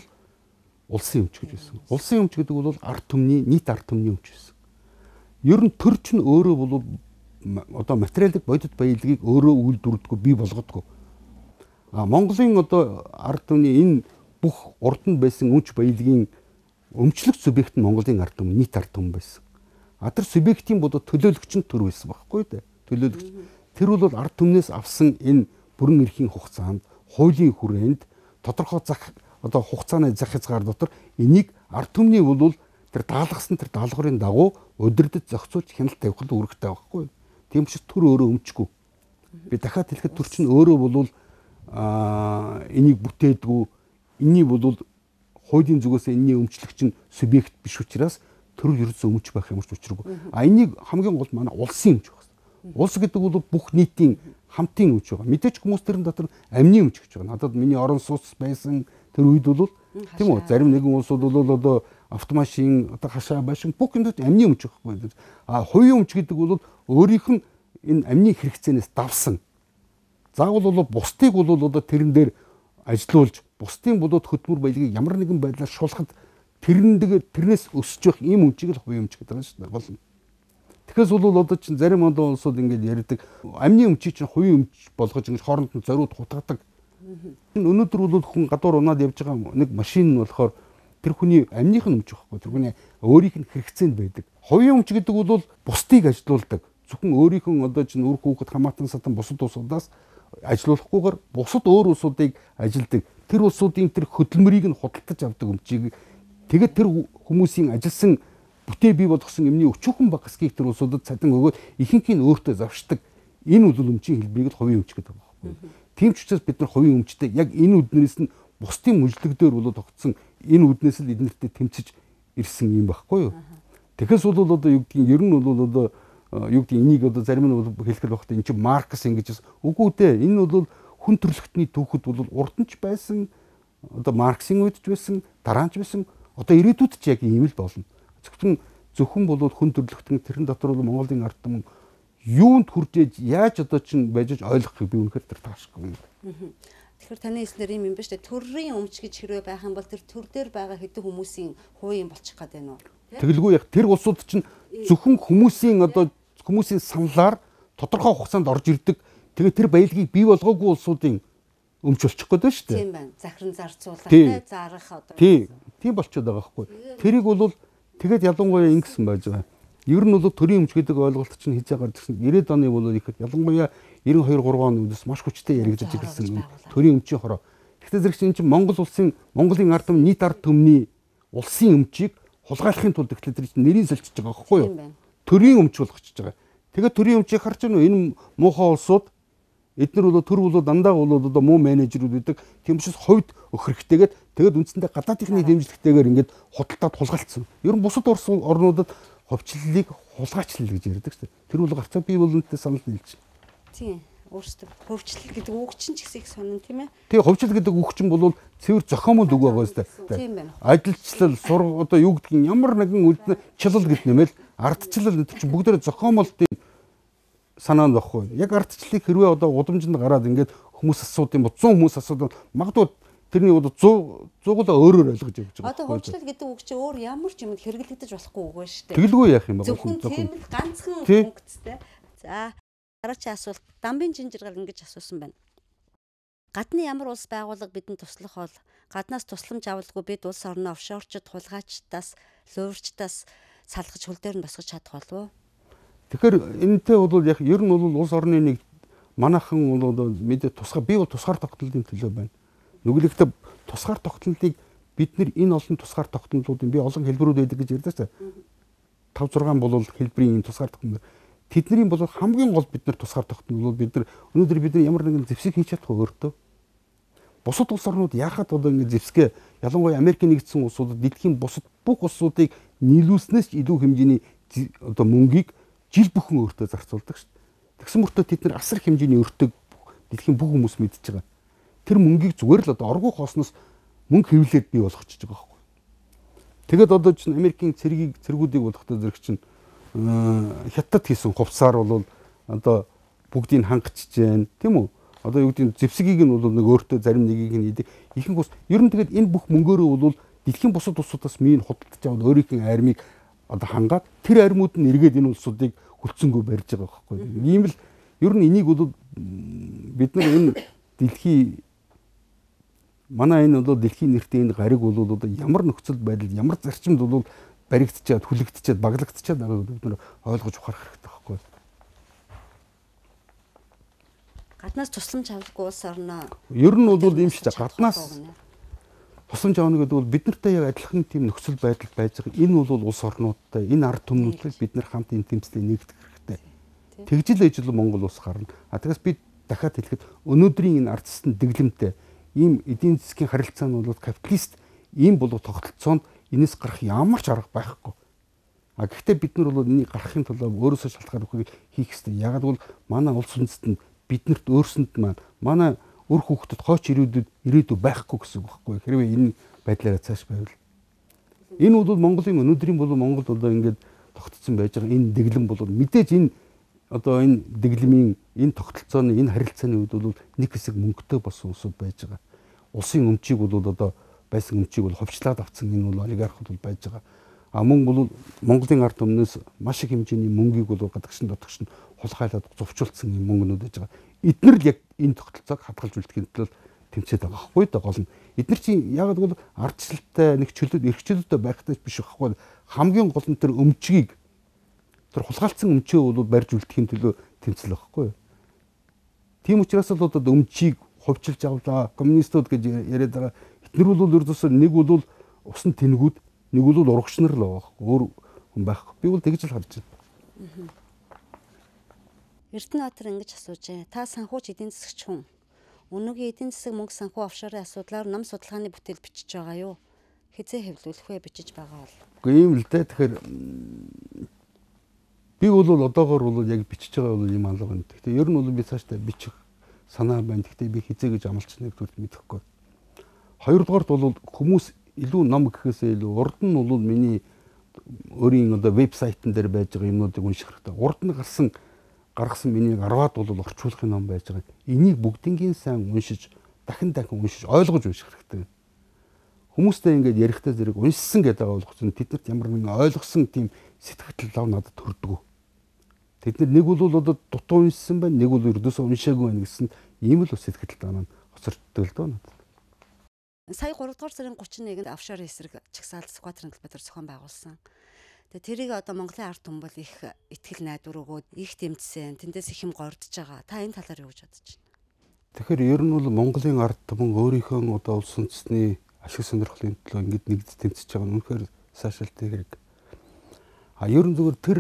улсын өмч гэж байсан. Улсын өмч гэдэг бол ард түмний, нийт ард түмний өмч байсан. Ер нь төр чинь өөрөө бол одоо материалын бодит баялагийг өөрөө үйлдвэрлэдэггүй, бий болгодоггүй. Монголын одоо ард түмний энэ бүх урд нь байсан өмч баялагын өмчлөх субъект нь Монголын ард түмэн, нийт ард түмэн байсан. Тэр субъектийн бодо төлөөлөгч нь төр байсан байхгүй дээ. Төлөөлөгч. Тэр бол ард түмнээс авсан энэ бүрэн эрхийн хугацаанд, хуулийн хүрээнд тодорхой зах одоо хугацааны зах хязгаар дотор энийг ард түмний бол тэр даалгасан тэр даалгаврын дагуу удирдах зохицуулж хяналт тавих үүрэгтэй байхгүй. Тийм учраас төр өөрөө өмчгүй. Би дахиад хэлэхэд төр чинь өөрөө бол энийг бүтээдгүү, энэний бол хуулийн зүгээс энэний өмчлөгч нь субъект биш учраас төр ерөөсөө өмч байх юмч учиргүй. Энийг хамгийн гол манай улсын өмч байна. Улс гэдэг бол бүх нийтийн хамтын өмч байгаа. Мэдээж хүмүүс тэрэн дотор амны өмч гэж байгаа. Надад миний орон сууц байсан тэр үед бол тийм үү, зарим нэгэн улсууд бол одоо автомашин, одоо хашаа байшин бүх юмд амны өмч байхгүй. Хувийн өмч гэдэг бол өөрийнх нь энэ амны хэрэгцээнээс давсан. Заавал бол бусдыг бол одоо тэрэн дээр ажилуулж, бусдын болоод хөдөлмөр баялагийг ямар нэгэн байдлаар шулахад тэрнээс өсөж явах ийм өмчийг л хувийн өмч гэдэг юм шүү дээ. Болно. Тэгэхээс бол одоо чинь зарим улсууд ингэж ярьдаг амны өмчийг чинь хувийн өмч болгож ингэж хооронд нь зориуд хутгадаг. Өнөөдөр бол хүн гадуур унаад явж байгаа нэг машин нь болохоор тэр хүний амных нь өмч байхгүй. Тэр хүний өөрийнх нь хэрэгцээнд байдаг. Хувийн өмч гэдэг бол бусдыг ажилуулдаг. Зөвхөн өөрийнх нь одоо чинь үр хүүхэд хамаатан садан бусад улсуудаас ажилуулахгүйгээр бусад өөр улсуудыг ажилдаг. Тэр улсуудын тэр хөдөлмөрийг нь худалдаж авдаг өмчийг тэгээд тэр хүмүүсийн ажилсан бүтээ бий болгосон юмны өчүүхэн багасгийг тэр улсуудад цадин өгөөд ихэнх нь өөртөө завшдаг. Энэ бол өмчийн хэлбэрийг л хувийн өмч гэдэг байна. Тийм ч учраас бид нар хувийн өмчтэй яг энэ үднээс нь бусдын мүжлэгдээр болоод тогтсон энэ үднээс л эднэртээ тэмцэж ирсэн юм байхгүй юу. Тэгэхээс бол одоо юу гэдгийг ер нь бол одоо юу гэдгийг энийг одоо зарим нь хэлэхэр багт эн чинь Маркс ингэж үгүй дээ. Энэ бол хүн төрөлхтний түүхэд бол урд нь ч байсан, одоо Марксийн үед ч байсан, дараа нь ч байсан, одоо ирээдүйд ч яг ийм л болно. Зөвхөн бол хүн төрөлхтөн тэрэн дотор бол Монголын ард түмэн юунд хүрч яаж одоо чинь байж ойлгохыг би үнэхээр тэр таашгүй юм. Тэгэхээр таны хэлснээр юм ба штэ төрийн өмч гэж хэрвээ байх юм бол тэр төр дээр байгаа хэдэн хүмүүсийн хувийн болчих гээд байна уу? Тэгэлгүй яг тэр улсууд чинь зөвхөн хүмүүсийн одоо хүмүүсийн саналаар тодорхой хугацаанд орж ирдэг. Тэгээ тэр баялагийг бий болгоогүй улсуудын өмч болчих гээд байна шүү дээ. Тийм байна. Захиран зарцуулалттай зарах одоо. Тийм болчиход байгаа байхгүй. Тэрийг бол тэгээд ялангуяа ингэсэн байж байгаа. Ер нь бол төрийн өмч гэдэг ойлголт чинь хийж байгаа гэсэн 90-ад оны бол ихэд ялангуяа 92-3 оны үдээс маш хүчтэй яригдж ирсэн төрийн өмчийн хороо. Гэхдээ зэрэг чинь Монгол улсын Монголын ард түмэн нийт ард түмний улсын өмчийг хулгайлахын тулд ихлээр тэр чинь нэрийг солилцож байгаа байхгүй юу? Төрийн өмч болгочихж байгаа. Тэгээд төрийн өмчийг харж байна энэ муухай улсууд эдгээр бол төр бол дандаа бол одоо муу менежерүүд байдаг. Тийм учраас хувьд өгөх хэрэгтэйгээд тэгээд үндсэндээ гадаадынхны дэмжлэгтэйгээр ингээд худалдаад хулгайлцсан. Ер нь бусад орнуудад ховчлолыг хулгайчлал гэж ярьдаг шүү дээ. Тэр бол гарцаа бий болонтой санал нийлж байна. Тийм. Өөрсдөө хөвчлөл гэдэг үг чинь ч гэсэн их сонин тийм ээ. Тэгээ хөвчлөл гэдэг үг чинь бол цэвэр зохиомол үг байгаа шүү дээ. Тийм байна. Ажилчлал, одоо юу гэдгийг ямар нэгэн үлдэн чилэл гэдэг нэмэл ардчлал гэдэг чинь бүгдээрээ зохиомолтын санаанд багхгүй. Яг ардчлалыг хэрвээ одоо удамжинд гараад ингээд хүмүүс асуудсан бол 100 хүмүүс асуудвал магадгүй тэрний одоо 100 өөрөөр ойлгож явж байгаа. Одоо хөвчлөл гэдэг үг чинь өөр ямар ч юмд хэрэглэгдэж болохгүй үг байна шүү дээ. Тэгэлгүй яах юм бэ? Зөвхөн тийм л ганцхан функцтэй. За дараагийн асуулт Дамбын Жинжиргал ингэж асуусан байна. Гадны ямар улс байгууллага бидэнд туслах бол гаднаас тусламж авалгүй бид улс орноо офшорчд хулгайчдаас, луурчдаас салгаж хөл дээр нь босгож чадах болов уу? Тэгэхээр энэтэй бол яг ер нь бол улс орны нэг манайхан бол мэдээ тусгай би бол тусгаар тогтнолын төлөө байна. Нүглэгдээ тусгаар тогтнолыг бид нэр энэ олон тусгаар тогтнолуудын би олон хэлбэрүүд байдаг гэж ярьдаа. 5-6 бол хэлбэрийн энэ тусгаар тогтнол. Тэдний бол хамгийн гол бид нар тусгаар тогтнол бол бид нар өнөөдөр бид нар ямар нэгэн зэвсэг хийж чадах өөртөө. Бусад улс орнууд яахад одоо ингэ зэвсгээ ялангуяа Америкийн нэгдсэн улсуудад дэлхийн бусад бүх улсуудыг нийлүүлснээс ч илүү хэмжээний одоо мөнгийг жил бүхэн өөртөө зарцуулдаг шүү дээ. Тэгсэн мөртөө тэд нар асар хэмжээний өртөг дэлхийн бүх хүмүүс мэдж байгаа. тэр мөнгийг зүгээр л одоо оргуу хоосноос мөнгө хэвлээд бий болгочихж байгаа байхгүй. Тэгээд одоо чинь Америкийн цэргүүдийг болохтой зэрэг чинь хятад хийсэн хувцсаар бол одоо бүгдийг хангачиж जैन тийм үү? Одоо юу гэдэг зэвсгийг нь бол нэг өөртөө зарим нэгийг нь ихэнх ус ер нь тэгээд энэ бүх мөнгөөрөө бол дэлхийн бусад улсуудаас мийн худалдаж аваад өөрийнхөө армийг одоо хангаад тэр армиуд нь эргээд энэ улсуудыг хүлцэнгүй барьж байгаа байхгүй. Ийм л ер нь энийг бол бид нар энэ дэлхий манай энэ бол дэлхийн нэртэй энэ гариг бол одоо ямар нөхцөл байдал ямар зарчимд бол баригдчихэд хүлэгдчихэд баглагдчихэд байгааг бид нар ойлгож ухаарах хэрэгтэй байхгүй. Гаднаас тусламж авахгүй улс орноо. Ер нь бол ийм шүү дээ. Гаднаас тусламж авна гэдэг бол бид нартай яг адилхан тийм нөхцөл байдал байж байгаа. Энэ бол улс орнуудтай, энэ ард түмнүүдтэй бид нар хамт энэ тэмцлийг нэгдэх хэрэгтэй. Тэгжил ижил Монгол улс гарна. Тэгээс би дахиад хэлэхэд өнөөдрийн энэ ардчсан дэглэмтэй ийм эдийн засгийн харилцаа нь бол капиталист ийм болов тогтолцоонд энэс гарах ямар ч арга байхгүй. Гэхдээ бид нар бол энийг гаргахын тулд өөрөөсөө шалтгаан өгөхийг хийх хэрэгтэй. Яг л манай улс үндэстэнд биднэрт өөрсөнд манай өр хүүхдэд хойч ирээдүй байхгүй гэсэн үг байхгүй. Хэрвээ энэ байдлаараа цааш байвал энэ бол Монголын өнөөдрийн бол Монгол одоо ингээд тогтцсон байж байгаа энэ дэглэм бол мэдээж энэ одоо энэ дэглэмийн энэ тогтолцооны энэ харилцааны үед бол нэг хэсэг мөнгөтэй болсон улсууд байж байгаа. Улсын өмчийг бол одоо байсан өмчийг бол ховчлаад авсан энэ бол олигархууд бол байж байгаа. Мөн бол Монголын ард түмнээс маш их хэмжээний мөнгийг бол гадагшин дотгошин хулгайлаад зовчулсан юм мөнгнүүд байж байгаа. Эднэр л яг энэ тогтолцоог хадгалж үлдэхийн тулд тэмцээд байгаа байхгүй да гол нь. Эднэр чинь яг бол ардчлалтай нэг чөлөөт эрхчлөлтөй байхтай биш байхгүй. Хамгийн гол нь тэр өмчгийг тэр хулгайлцсан өмчөө бол барьж үлдэхийн төлөө тэмцэл байхгүй. Тийм учраас л одоо өмчийг хувьчилж авлаа. Коммунистууд гэж яриад байгаа. Эднэр бол ердөөсөө нэг бол усан тэнгүүд, нэг бол урагш нар л байгаа. Өөр хүн байхгүй. Би бол тэгж л харж байна. Эрдэнэтбаатар ингэж асууж байна. Та санхүүч эдийн засагч хүн. Өнөөгийн эдийн засаг мөнгө санхүү офшорын асуудлаар ном судалгааны бүтээл бичиж байгаа юу? Хизээ хэвлүүлэх вэ бичиж байгаа бол? Үгүй ийм л дээ. Тэгэхээр би бол одоогоор бол яг бичиж байгаа бол юм алга байна. Гэхдээ ер нь бол би цаашдаа бичих санаа байна. Гэхдээ би хизээ гэж амлчныг төрөл мэдэхгүй. Хоёрдугаарт бол хүмүүс илүү ном гэхээсээ илүү урд нь бол миний өөрийн одоо вебсайтн дээр байж байгаа юмнуудыг унших хэрэгтэй. Урд нь гаргасан миний 10-аад бол орчуулгын ном байж байгаа. Энийг бүгднгийн сайн уншиж, дахин уншиж, ойлгож унших хэрэгтэй. Хүмүүстэй ингээд ярихтай зэрэг уншсан гэдэг ойлгох чинь тэднэрт ямар нэгэн ойлгосон тийм сэтгэл лав надад төрдөг. Тэд нэг бол одоо дутуу уншсан байна, нэг бол ердөөсөө уншаагүй байна гэсэн ийм л сэтгэл таа маань хоцорддог л доо надад. Сая 3 дугаар сарын 31-нд офшор эсрэг чагсаалт Сүхбаатарын төлбөр зохион байгуулсан. Тэгээ тэрийг одоо Монголын ард түмэн бол их ихтгэл найдвар өгөөд их дэмжсэн. Тэндээс их юм гордож байгаа. Та энэ талаар юу гэж бодож байна? Тэгэхээр ер нь бол Монголын ард түмэн өөрийнхөө одоо улс үндэстний ашиг сонирхлын төлөө ингэж нэгд тэмцэж байгаа нь үнэхээр сайшаалтай хэрэг. Ер нь зөвхөн тэр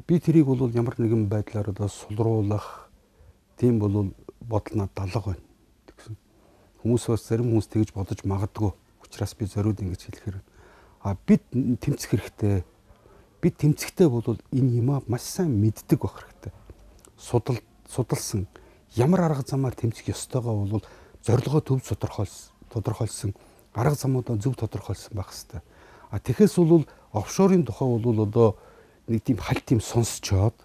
би тэрийг бол ямар нэгэн байдлаар одоо сулруулах тийм бол бодол надад алга байна. Тэгсэн. Хүмүүс бас зарим хүмүүс тэгж бодож магадгүй. Учираас би зориуд ингэж хэлэхээр бид тэмцэх хэрэгтэй. Бид тэмцэхдээ бол энэ юмаа маш сайн мэддэг байх хэрэгтэй. Судалсан ямар арга замаар тэмцэх ёстойгоо бол зорилгоо төв тодорхойлсон арга замуудаа зөв тодорхойлсон байх хэрэгтэй. Тэгэхээс бол офшорын тухай бол одоо нэг тийм хальт юм сонсчоод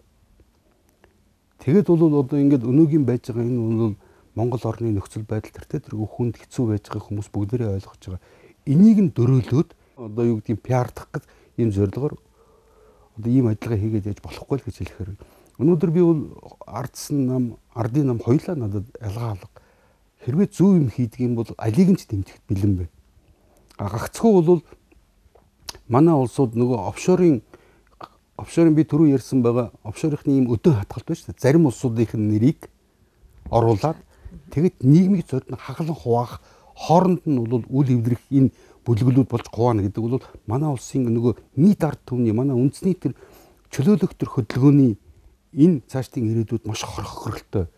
тэгээд бол одоо ингээд өнөөгийн байж байгаа энэ бол Монгол орны нөхцөл байдал тэртээ хүнд хэцүү байж байгаа хүмүүс бүгдээрээ ойлгож байгаа. Энийг нь дөрөөлөөд одоо юу гэдгийг пиардах гэж ийм зорилгоор одоо ийм ажиллагаа хийгээд яж болохгүй л гэж хэлэхээр өнөөдөр би бол ардын нам хоёулаа надад ялгаа алга. Хэрвээ зөв юм хийдэг юм бол алийг нь ч дэмжих бэлэн байна. Гагцхүү бол манай улсууд нөгөө офшорын би түрүү ярьсан байгаа офшорынхны ийм өдөө хатгалт байна шүү дээ. Зарим улсуудын нэрийг оруулаад тэгэд нийгмийг зордно хаглан хуваах хооронд нь бол үл эвдрэх энэ бүлгэлүүд болж хуваана гэдэг бол манай улсын нөгөө нийт ард түмний манай үндэсний тэр чөлөөлөх тэр хөдөлгөөний энэ цаашдын ирээдүйд маш хорхогролтой.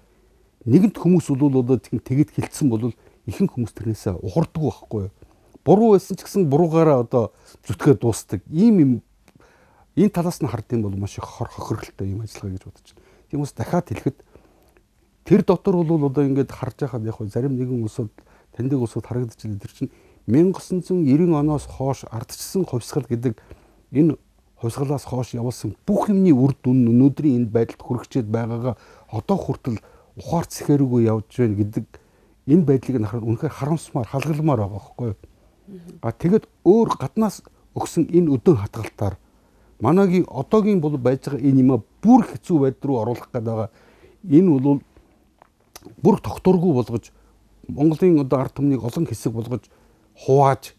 Нэгэнт хүмүүс бол одоо тэгэд хилцсэн бол ихэнх хүмүүс тэрнээсээ ухардаг байхгүй юу? Буруу байсан ч гэсэн буруугаараа одоо зүтгээ дуустдаг. Ийм энэ талаас нь хардсан бол маш их хорхогролтой юм ажиллагаа гэж бодож байна. Тийм учраас дахиад хэлэхэд Тэр дотор бол одоо ингээд харж байхад яг зарим нэгэн улсууд таньдаг улсууд харагдчихлаа. Тэр чинь 1990 оноос хойш ардчсан хувьсгал гэдэг энэ хувьсгалаас хойш явуулсан бүх юмны үр дүн өнөөдрийн энэ байдалд хүрэгчээд байгаагаа одоо хүртэл ухаар цэхэргүй явж байна гэдэг энэ байдлыг нь харахад үнэхээр харамсмаар халгалмаар байгаа байхгүй юу. Тэгэд өөр гаднаас өгсөн энэ өдөн хатгалтаар манайгийн одоогийн бол байж байгаа энэ юм бүр хэцүү байдал руу оруулах гээд байгаа. Энэ бол бүр тогтворгүй болгож Монголын одоо ард түмнийг олон хэсэг болгож хувааж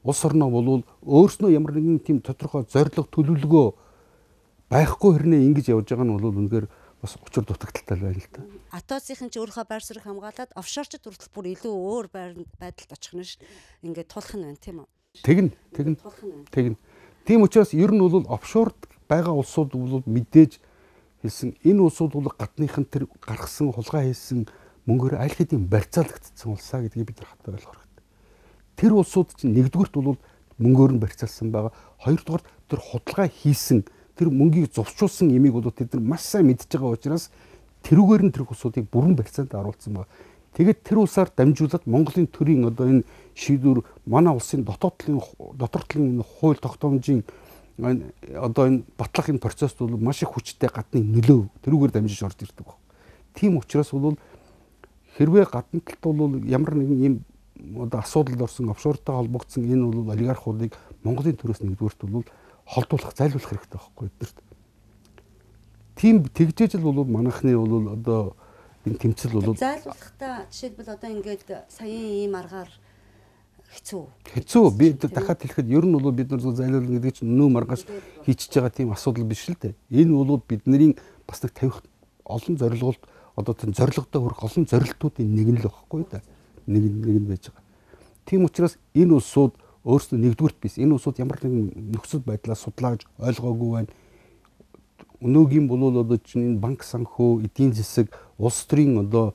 улс орноо бол өөрснөө ямар нэгэн тийм тодорхой зорилго төлөвлөгөө байхгүй хэрнээ ингэж явж байгаа нь бол үнэхээр бас учир дутагдaltaй байна л да. АТО-ийн ч өөрийнхөө байр суурийг хамгаалаад офшорчд хүртэл бүр илүү өөр байдалд очих нь ш. Ингээд тулах нь байна тийм үү? Тэгнь. Тийм учраас ер нь бол офшорд байгаа улсууд бол мэдээж хэлсэн энэ улсууд бол гадныхан тэр гаргасан хулгай хийсэн мөнгөөр аль хэдийн барьцаалагдсан улсаа гэдгийг бид нар хатаа ойлгох хэрэгтэй. Тэр улсууд чинь нэгдүгürt бол мөнгөөр нь барьцаалсан байгаа. Хоёрдугаар тэр худалдаа хийсэн тэр мөнгийг зурчулсан ямиг бол тэд нар маш сайн мэдж байгаа учраас тэрүүгээр нь тэр улсуудыг бүрэн барьцаанд оруулсан байгаа. Тэгээд тэр улсаар дамжуулаад Монголын төрийн одоо энэ шийдвэр манай улсын дотор талын энэ хууль тогтоомжийн одоо энэ батлах энэ процесс бол маш их хүчтэй гадны нөлөө тэрүүгээр дамжиж орж ирдэг баг. Тийм учраас бол хэрвээ гадны талд бол ямар нэгэн ийм одоо асуудалд орсон офшортой холбогдсон энэ бол олигархуудыг Монголын төрөөс нэгдүгürt бол холдуулах, зайлуулах хэрэгтэй байхгүй эднэрт. Тийм тэгжээж л бол манайхны бол одоо энэ тэмцэл бол зайлуулахдаа жишээлбэл одоо ингээд саяын ийм аргаар хэцүү би дахиад хэлэхэд ер нь бол бид нар зайлуулна гэдэг чинь нөө маргааш хийчихэж байгаа тийм асуудал биш л дээ. Энэ бол бидний бас нэг тавих олон зорилголт одоо тэр зорилгодоо хүрэх олон зорилтуудын нэг нь л багхгүй да. Нэг нь байж байгаа. Тийм учраас энэ улсууд өөрсдөө нэгдүгürt биш. Энэ улсууд ямар нэгэн нөхцөл байдлаа судлааж ойлгоогүй байна. Өнөөгийн бол одоо чинь энэ банк санхүү, эдийн засаг, улс төрийн одоо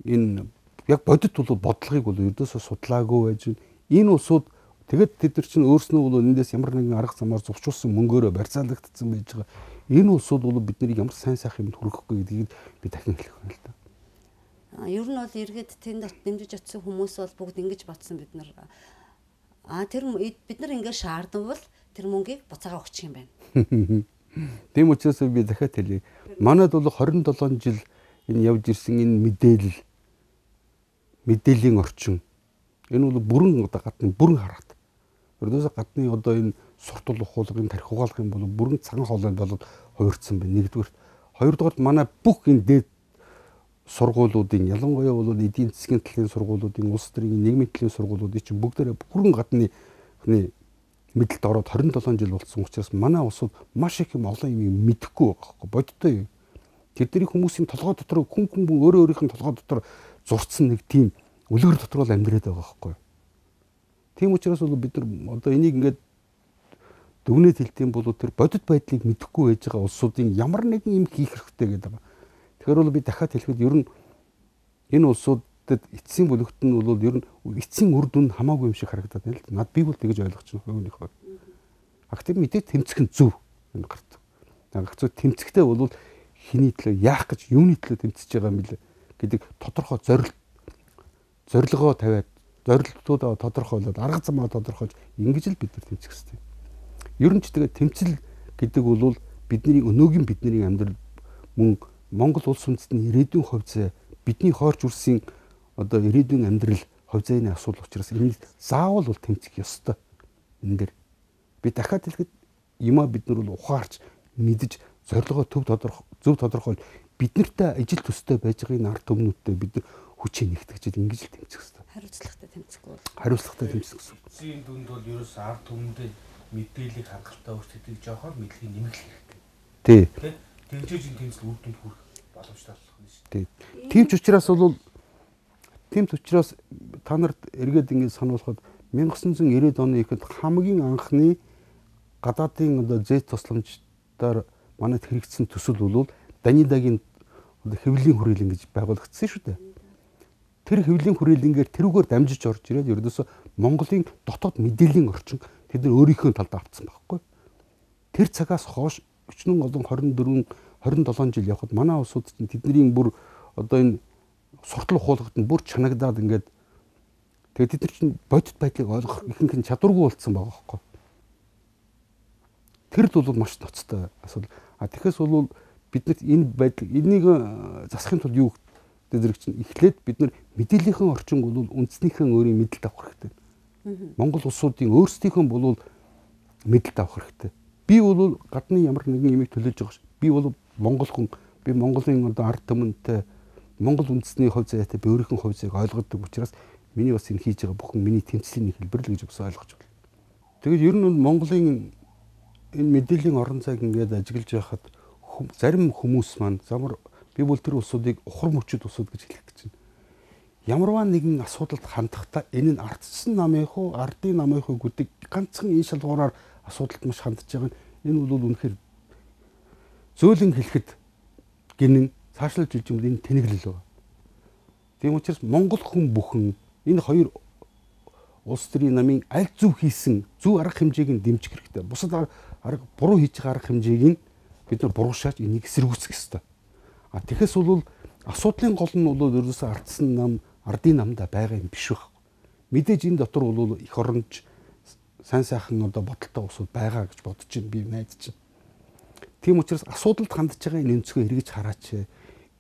энэ яг бодит бол бодлогыг бол ердөөсөө судлаагүй байж байна. Энэ улсууд тэгэд тэд нар чинь өөрснөө бол эндээс ямар нэгэн арга замаар зурчулсан мөнгөөрөө барьцаалагдсан байж байгаа. Энэ улсууд бол биднийг ямар сайн сайхан юмд хүрэхгүй гэдгийг би дахин хэлэх байна л да. Ер нь бол эргээд тэнд дэмжиж очисон хүмүүс бол бүгд ингэж бодсон бид нар. Тэр бид нар ингэ шаардвал тэр мөнгийг буцаага өгчих юм байна. Тийм учраас би дахиад хэлье. Манайд бол 27 жил энэ явж ирсэн энэ мэдээллийн орчин энэ бол бүрэн одоо гадны бүрэн хараад. Ердөөсөө гадны одоо энэ суртал ухуулгын тарих угаалгын бол бүрэн цагаан хоолойд болоод хувирцсан байна. Нэгдүгээр. Хоёрдугаар манай бүх энэ дээд сургуулиудын ялангуяа бол эдийн засгийн талын сургуулиудын улс төрийн нийгмийн талын сургуулиудын чинь бүгдээрээ бүрэн гадны мэдлэлд ороод 27 жил болсон учраас манай улсууд маш их юм олон юм мэдэхгүй байгаа байхгүй бодтой юм. Тэдний хүмүүсийн толгой дотор хүн өөрөө өөрийнх нь толгой дотор зурцсан нэг тийм үлгэр дотор л амьдраад байгаа байхгүй. Тийм учраас бол бид нар одоо энийг ингээд дүгнээд хэлтiin бол тэр бодит байдлыг мэдэхгүй байж байгаа улсуудын ямар нэгэн юм хийх хэрэгтэй гэдэг байгаа. Тэгэхээр бол би дахиад хэлэхэд ер нь энэ улсуудад эцсийн бүлэгт нь бол ер нь эцсийн үр дүн хамаагүй юм шиг харагдаад байна л. Над би бол тэгж ойлгож байна өөрийнхөө. Актив мэдээ тэмцэх нь зөв энэ гарт. Гагцуу тэмцэхдээ бол хиний төлөө яах гэж юуны төлөө тэмцэж байгаа юм бэлээ гэдэг тодорхой зорилгоо тавиад зорилтуудаа тодорхойлоод арга замаа тодорхойлж ингэж л бид нар тэмцэх хэрэгтэй. Ер нь ч тэгээд тэмцэл гэдэг бол бидний өнөөгийн бидний амьдрал мөн Монгол улс үндэстний ирээдүйн хувьцаа бидний хойрч үрсэн одоо ирээдүйн амьдрал хувьцааны асуудал учраас энэ заавал бол тэмцэх ёстой. Энэ дээр би дахиад хэлэхэд юмаа бид нар бол ухаарч мэдж зорилгоо зөв тодорхойл биднэртэй ажил төстэй байж байгаа энэ ард түмнүүдтэй бид нар хүчээ нэгтгэж ингэж л тэмцэх хэрэгтэй. Хариуцлагатай тэмцэхгүй бол. Хариуцлагатай тэмцэх гэсэн. Эцсийн дүнд бол ерөөс ард түмэндээ мэдээллийг хангалттай өөрчлөлтийг жоохоор мэдлэгийг нэмэх хэрэгтэй. Тий. Тэгжээж энэ тэмцэл үр дүнд хүрэх боломжтой болох нь шүү. Тий. Тийм ч учраас та нарт эргээд ингэ сануулхад 1990 оны ихэд хамгийн анхны гадаадын одоо зэт тусламжтаар манайд хэрэгжсэн төсөл бол Данидагийн хэвлэлийн хүрээлэн гэж байгуулагдсан шүү дээ. Тэр хэвлэлийн хүрээлэнгээр тэрүүгээр дамжиж орж ирээд ердөөсө Монголын дотоод мэдээллийн орчин тэд нар өөрийнхөө талд авцсан байхгүй. Тэр цагаас хойш өчнөн олон 27 жил явхад манай улсууд чинь тэдний бүр одоо энэ суртал ухуулгад нь бүр чанагдаад ингээд тэгээд тэд нар чинь бодит байдлыг ойлгох ихэнх нь чадваргүй болцсон байгаа байхгүй. Тэр л бол маш ноцтой асуудал. Тэгэхээс бол биднэрт энэ байдал энийг засахын тулд юу гэдэг чинь эхлээд бид нар мэдээллийн орчинг бол үндснийхэн өөрийн мэдэлд авах хэрэгтэй. Монгол улсуудын өөрсдийнх нь бол мэдэлд авах хэрэгтэй. Би бол гадны ямар нэгэн юмыг төлөөлж байгаа ш. Би бол монгол хүн, би Монголын одоо ард түмэнтэй Монгол үндэсний хувь заяатай би өөрийнхөө хувь заяаг ойлгодог учраас миний бас энэ хийж байгаа бүхэн миний тэмцлийн хэлбэр л гэж бас ойлгож байна. Тэгээд ер нь Монголын энэ мэдээллийн орон зайг ингээд ажиглаж байхад зарим хүмүүс маань замар би бол тэр улсуудыг ухар мөчөд улсууд гэж хэлэх гэж байна. Ямарваа нэгэн асуудалд хандахдаа энэ нь ардчсан намынх уу, ардын намынх уу гэдэг ганцхан энэ шалгуураар асуудалд маш хандж байгаа нь энэ бол үнэхээр зөөлөн хэлэхэд гинэн цаашлуулж хэлж юм энэ тэнэглэл байна. Тийм учраас Монгол хүн бүхэн энэ хоёр улс төрийн намын аль зөв хийсэн зөв арга хэмжээг нь дэмжих хэрэгтэй. Бусад арга буруу хийж байгаа арга хэмжээг нь бид нар буруушааж энийг эсэргүүцэх ёстой. Тэгэхээс бол асуудлын гол нь бол ерөөсөө ардсан нам, ардын намда байгаа юм биш байх. Мэдээж энэ дотор бол их оронч сайн сайхан одоо бодолтой усуд байгаа гэж бодож байна би найдаж байна. Тийм учраас асуудалд хандж байгаа энэ өнцгөө эргэж хараач.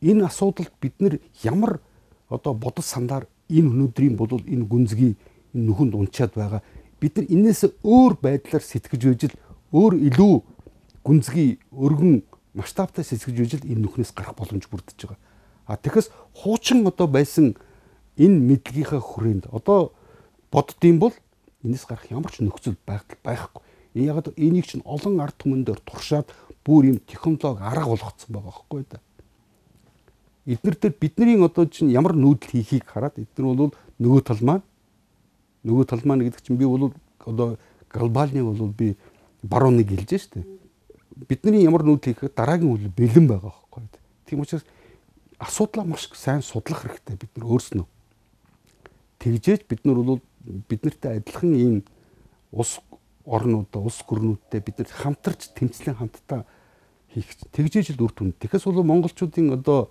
Энэ асуудалд бид нар ямар одоо бодол сандаар энэ өнөөдрийн бодол энэ гүнзгий энэ нүхэнд унчаад байгаа. Бид нар энээс өөр байдлаар сэтгэж үжил өөр илүү гүнзгий өргөн масштабтай сэтгэж үжил энэ нүхнээс гарах боломж бүрдэж байгаа. Тэгэхээс хуучин одоо байсан энэ мэдлэгийнхаа хүрээнд одоо боддсон бол энэс гарах ямар ч нөхцөл байхгүй. Яг энийг чинь олон ард түмэндээр туршаад бүр юм технологи арга болгоцсон байгаа байхгүй да. Эднэр дээр бидний одоо чинь ямар нүүдэл хийхийг хараад эдгээр бол нөгөө тал маань гэдэг чинь би бол одоо глобалны бол би барууныг хэлж штэ. Бидний ямар нүүдэл хийхэд дараагийн үйл бэлэн байгаа байхгүй. Тийм учраас асуудлаа маш сайн судлах хэрэгтэй бид нар өөрснөө. Тэгжээж бид нар бол биднэртэй адилхан ийм улс орнуудаа, улс гүрнүүдтэй бид нар хамтарч тэмцлийн хамтдаа хийх. Тэгжээж л үр дүн. Тэгэхээс бол монголчуудын одоо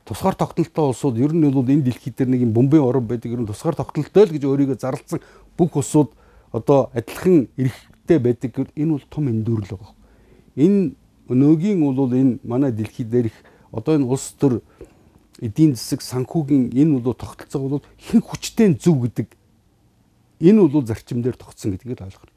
тусгаар тогтнолтой улсууд ер нь бол энэ дэлхий дээр нэг юм бомбын орн байдаг ер нь тусгаар тогтнолтой л гэж өөрийгөө зарласан бүх улсууд одоо адилхан эрхтэй байдаг гэвэл энэ бол том эндүрэл байгаа. Энэ өнөөгийн бол энэ манай дэлхий дээрх одоо энэ улс төр эдийн засаг санхүүгийн энэ бол тогтолцоо бол хэн хүчтэй зөв гэдэг энэ бол зарчим дээр тогтсон гэдгийг ойлгох.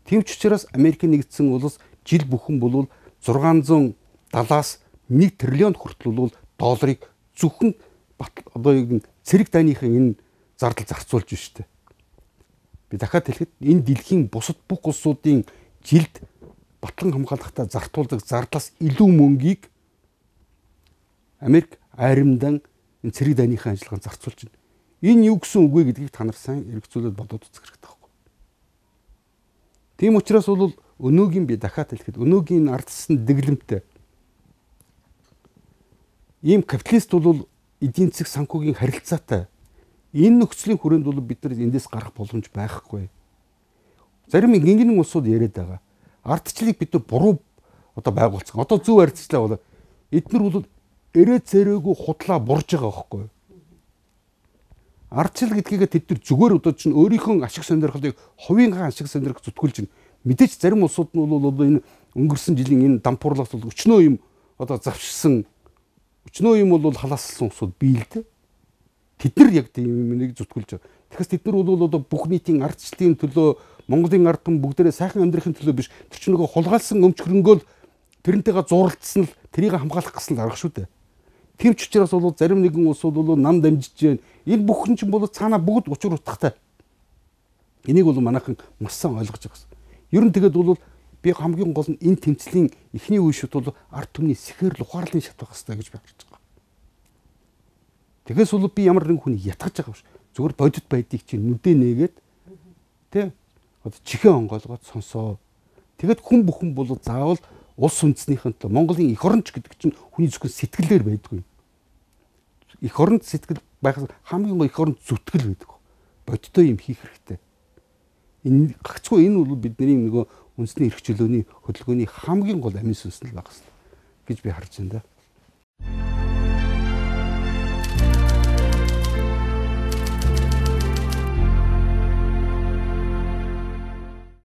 Тийм ч учраас Америкийн нэгдсэн улс жил бүхэн бол 670-аас 1 триллион хүртэл бол долларыг зөвхөн одоо юу цэрэг дайныхын энэ зардал зарцуулж байна шүү дээ. Би дахиад хэлэхэд энэ дэлхийн бусад бүх улсуудын жилд батлан хамгаалалтаа зартуулдаг зардлаас илүү мөнгийг Америк айрамдан энэ цэрэг дайныхын ажиллагаанд зарцуулж байна. Энэ юу гэсэн үг вэ гэдгийг та нар сайн эргцүүлээд бодоод үзэх хэрэгтэй байхгүй. Тийм учраас бол өнөөгийн би дахиад хэлэхэд өнөөгийн ардсан дэглэмтэй ийм капиталист бол эдийн засаг санхүүгийн харилцаатай энэ нөхцөлийн хүрээнд бол бид нар эндээс гарах боломж байхгүй. Зарим гингэн улсууд яриад байгаа. Ардчлалыг бид нар буруу одоо байгуулсан. Одоо зөв ардчлалаа бол эднэр бол эрээ цэрээгүй худлаа бурж байгаа байхгүй. Ардчлал гэдгийг тэд нар зүгээр одоо чинь өөрийнхөө ашиг сонирхлыг хувийн ашиг сонирхол зүтгүүлж байна. Мэдээж зарим улсууд нь бол одоо энэ өнгөрсөн жилийн энэ дампуурлаас бол өчнөө юм одоо завшсан өчнөө юм бол халаассан усуд бий л дээ. Тэд нар яг тийм нэг зүтгүүлж байгаа. Тэгэхээр тэд нар бол одоо бүх нийтийн ардчлалын төлөө Монголын ард түмэн бүгдээрээ сайхан амьдрахын төлөө биш. Тэр чинь нөгөө хулгайлсан өмч хөрөнгөөл тэрнтэйгээ зууралдсан л тэрийг хамгаалах гэсэн л арга шүү дээ. Тийм ч учраас бол зарим нэгэн улсууд бол нам дамжиж байна. Энэ бүхэн чинь бол цаанаа бүгд учир утгатай. Энийг бол манайхан маш сайн ойлгож байгаа. Ер нь тэгээд бол би хамгийн гол нь энэ тэмцлийн эхний үе шат бол ард түмний сэхэр ухаарлын шат байх хэрэгтэй гэж би харж байгаа. Тэгээс бол би ямар нэгэн хүнийг ятгах байгаа биш. Зүгээр бодит байдгийг чинь нүдэ нээгээд тий одоо чихээ онгойлгоод сонсоо. Тэгэд хүн бүхэн бол заавал улс үндэснийхэн төлөө Монголын эх оронч гэдэг чинь хүний зөвхөн сэтгэлээр байдгүй. Эх оронд сэтгэл байх хамгийн гол эх оронд зүтгэл байдаг. Бодиттой юм хийх хэрэгтэй. Энэ гагцгүй энэ бол бидний нөгөө үндэсний эрх чөлөөний хөдөлгөөний хамгийн гол амин сүнс нь байх хэрэгтэй гэж би харж байна да.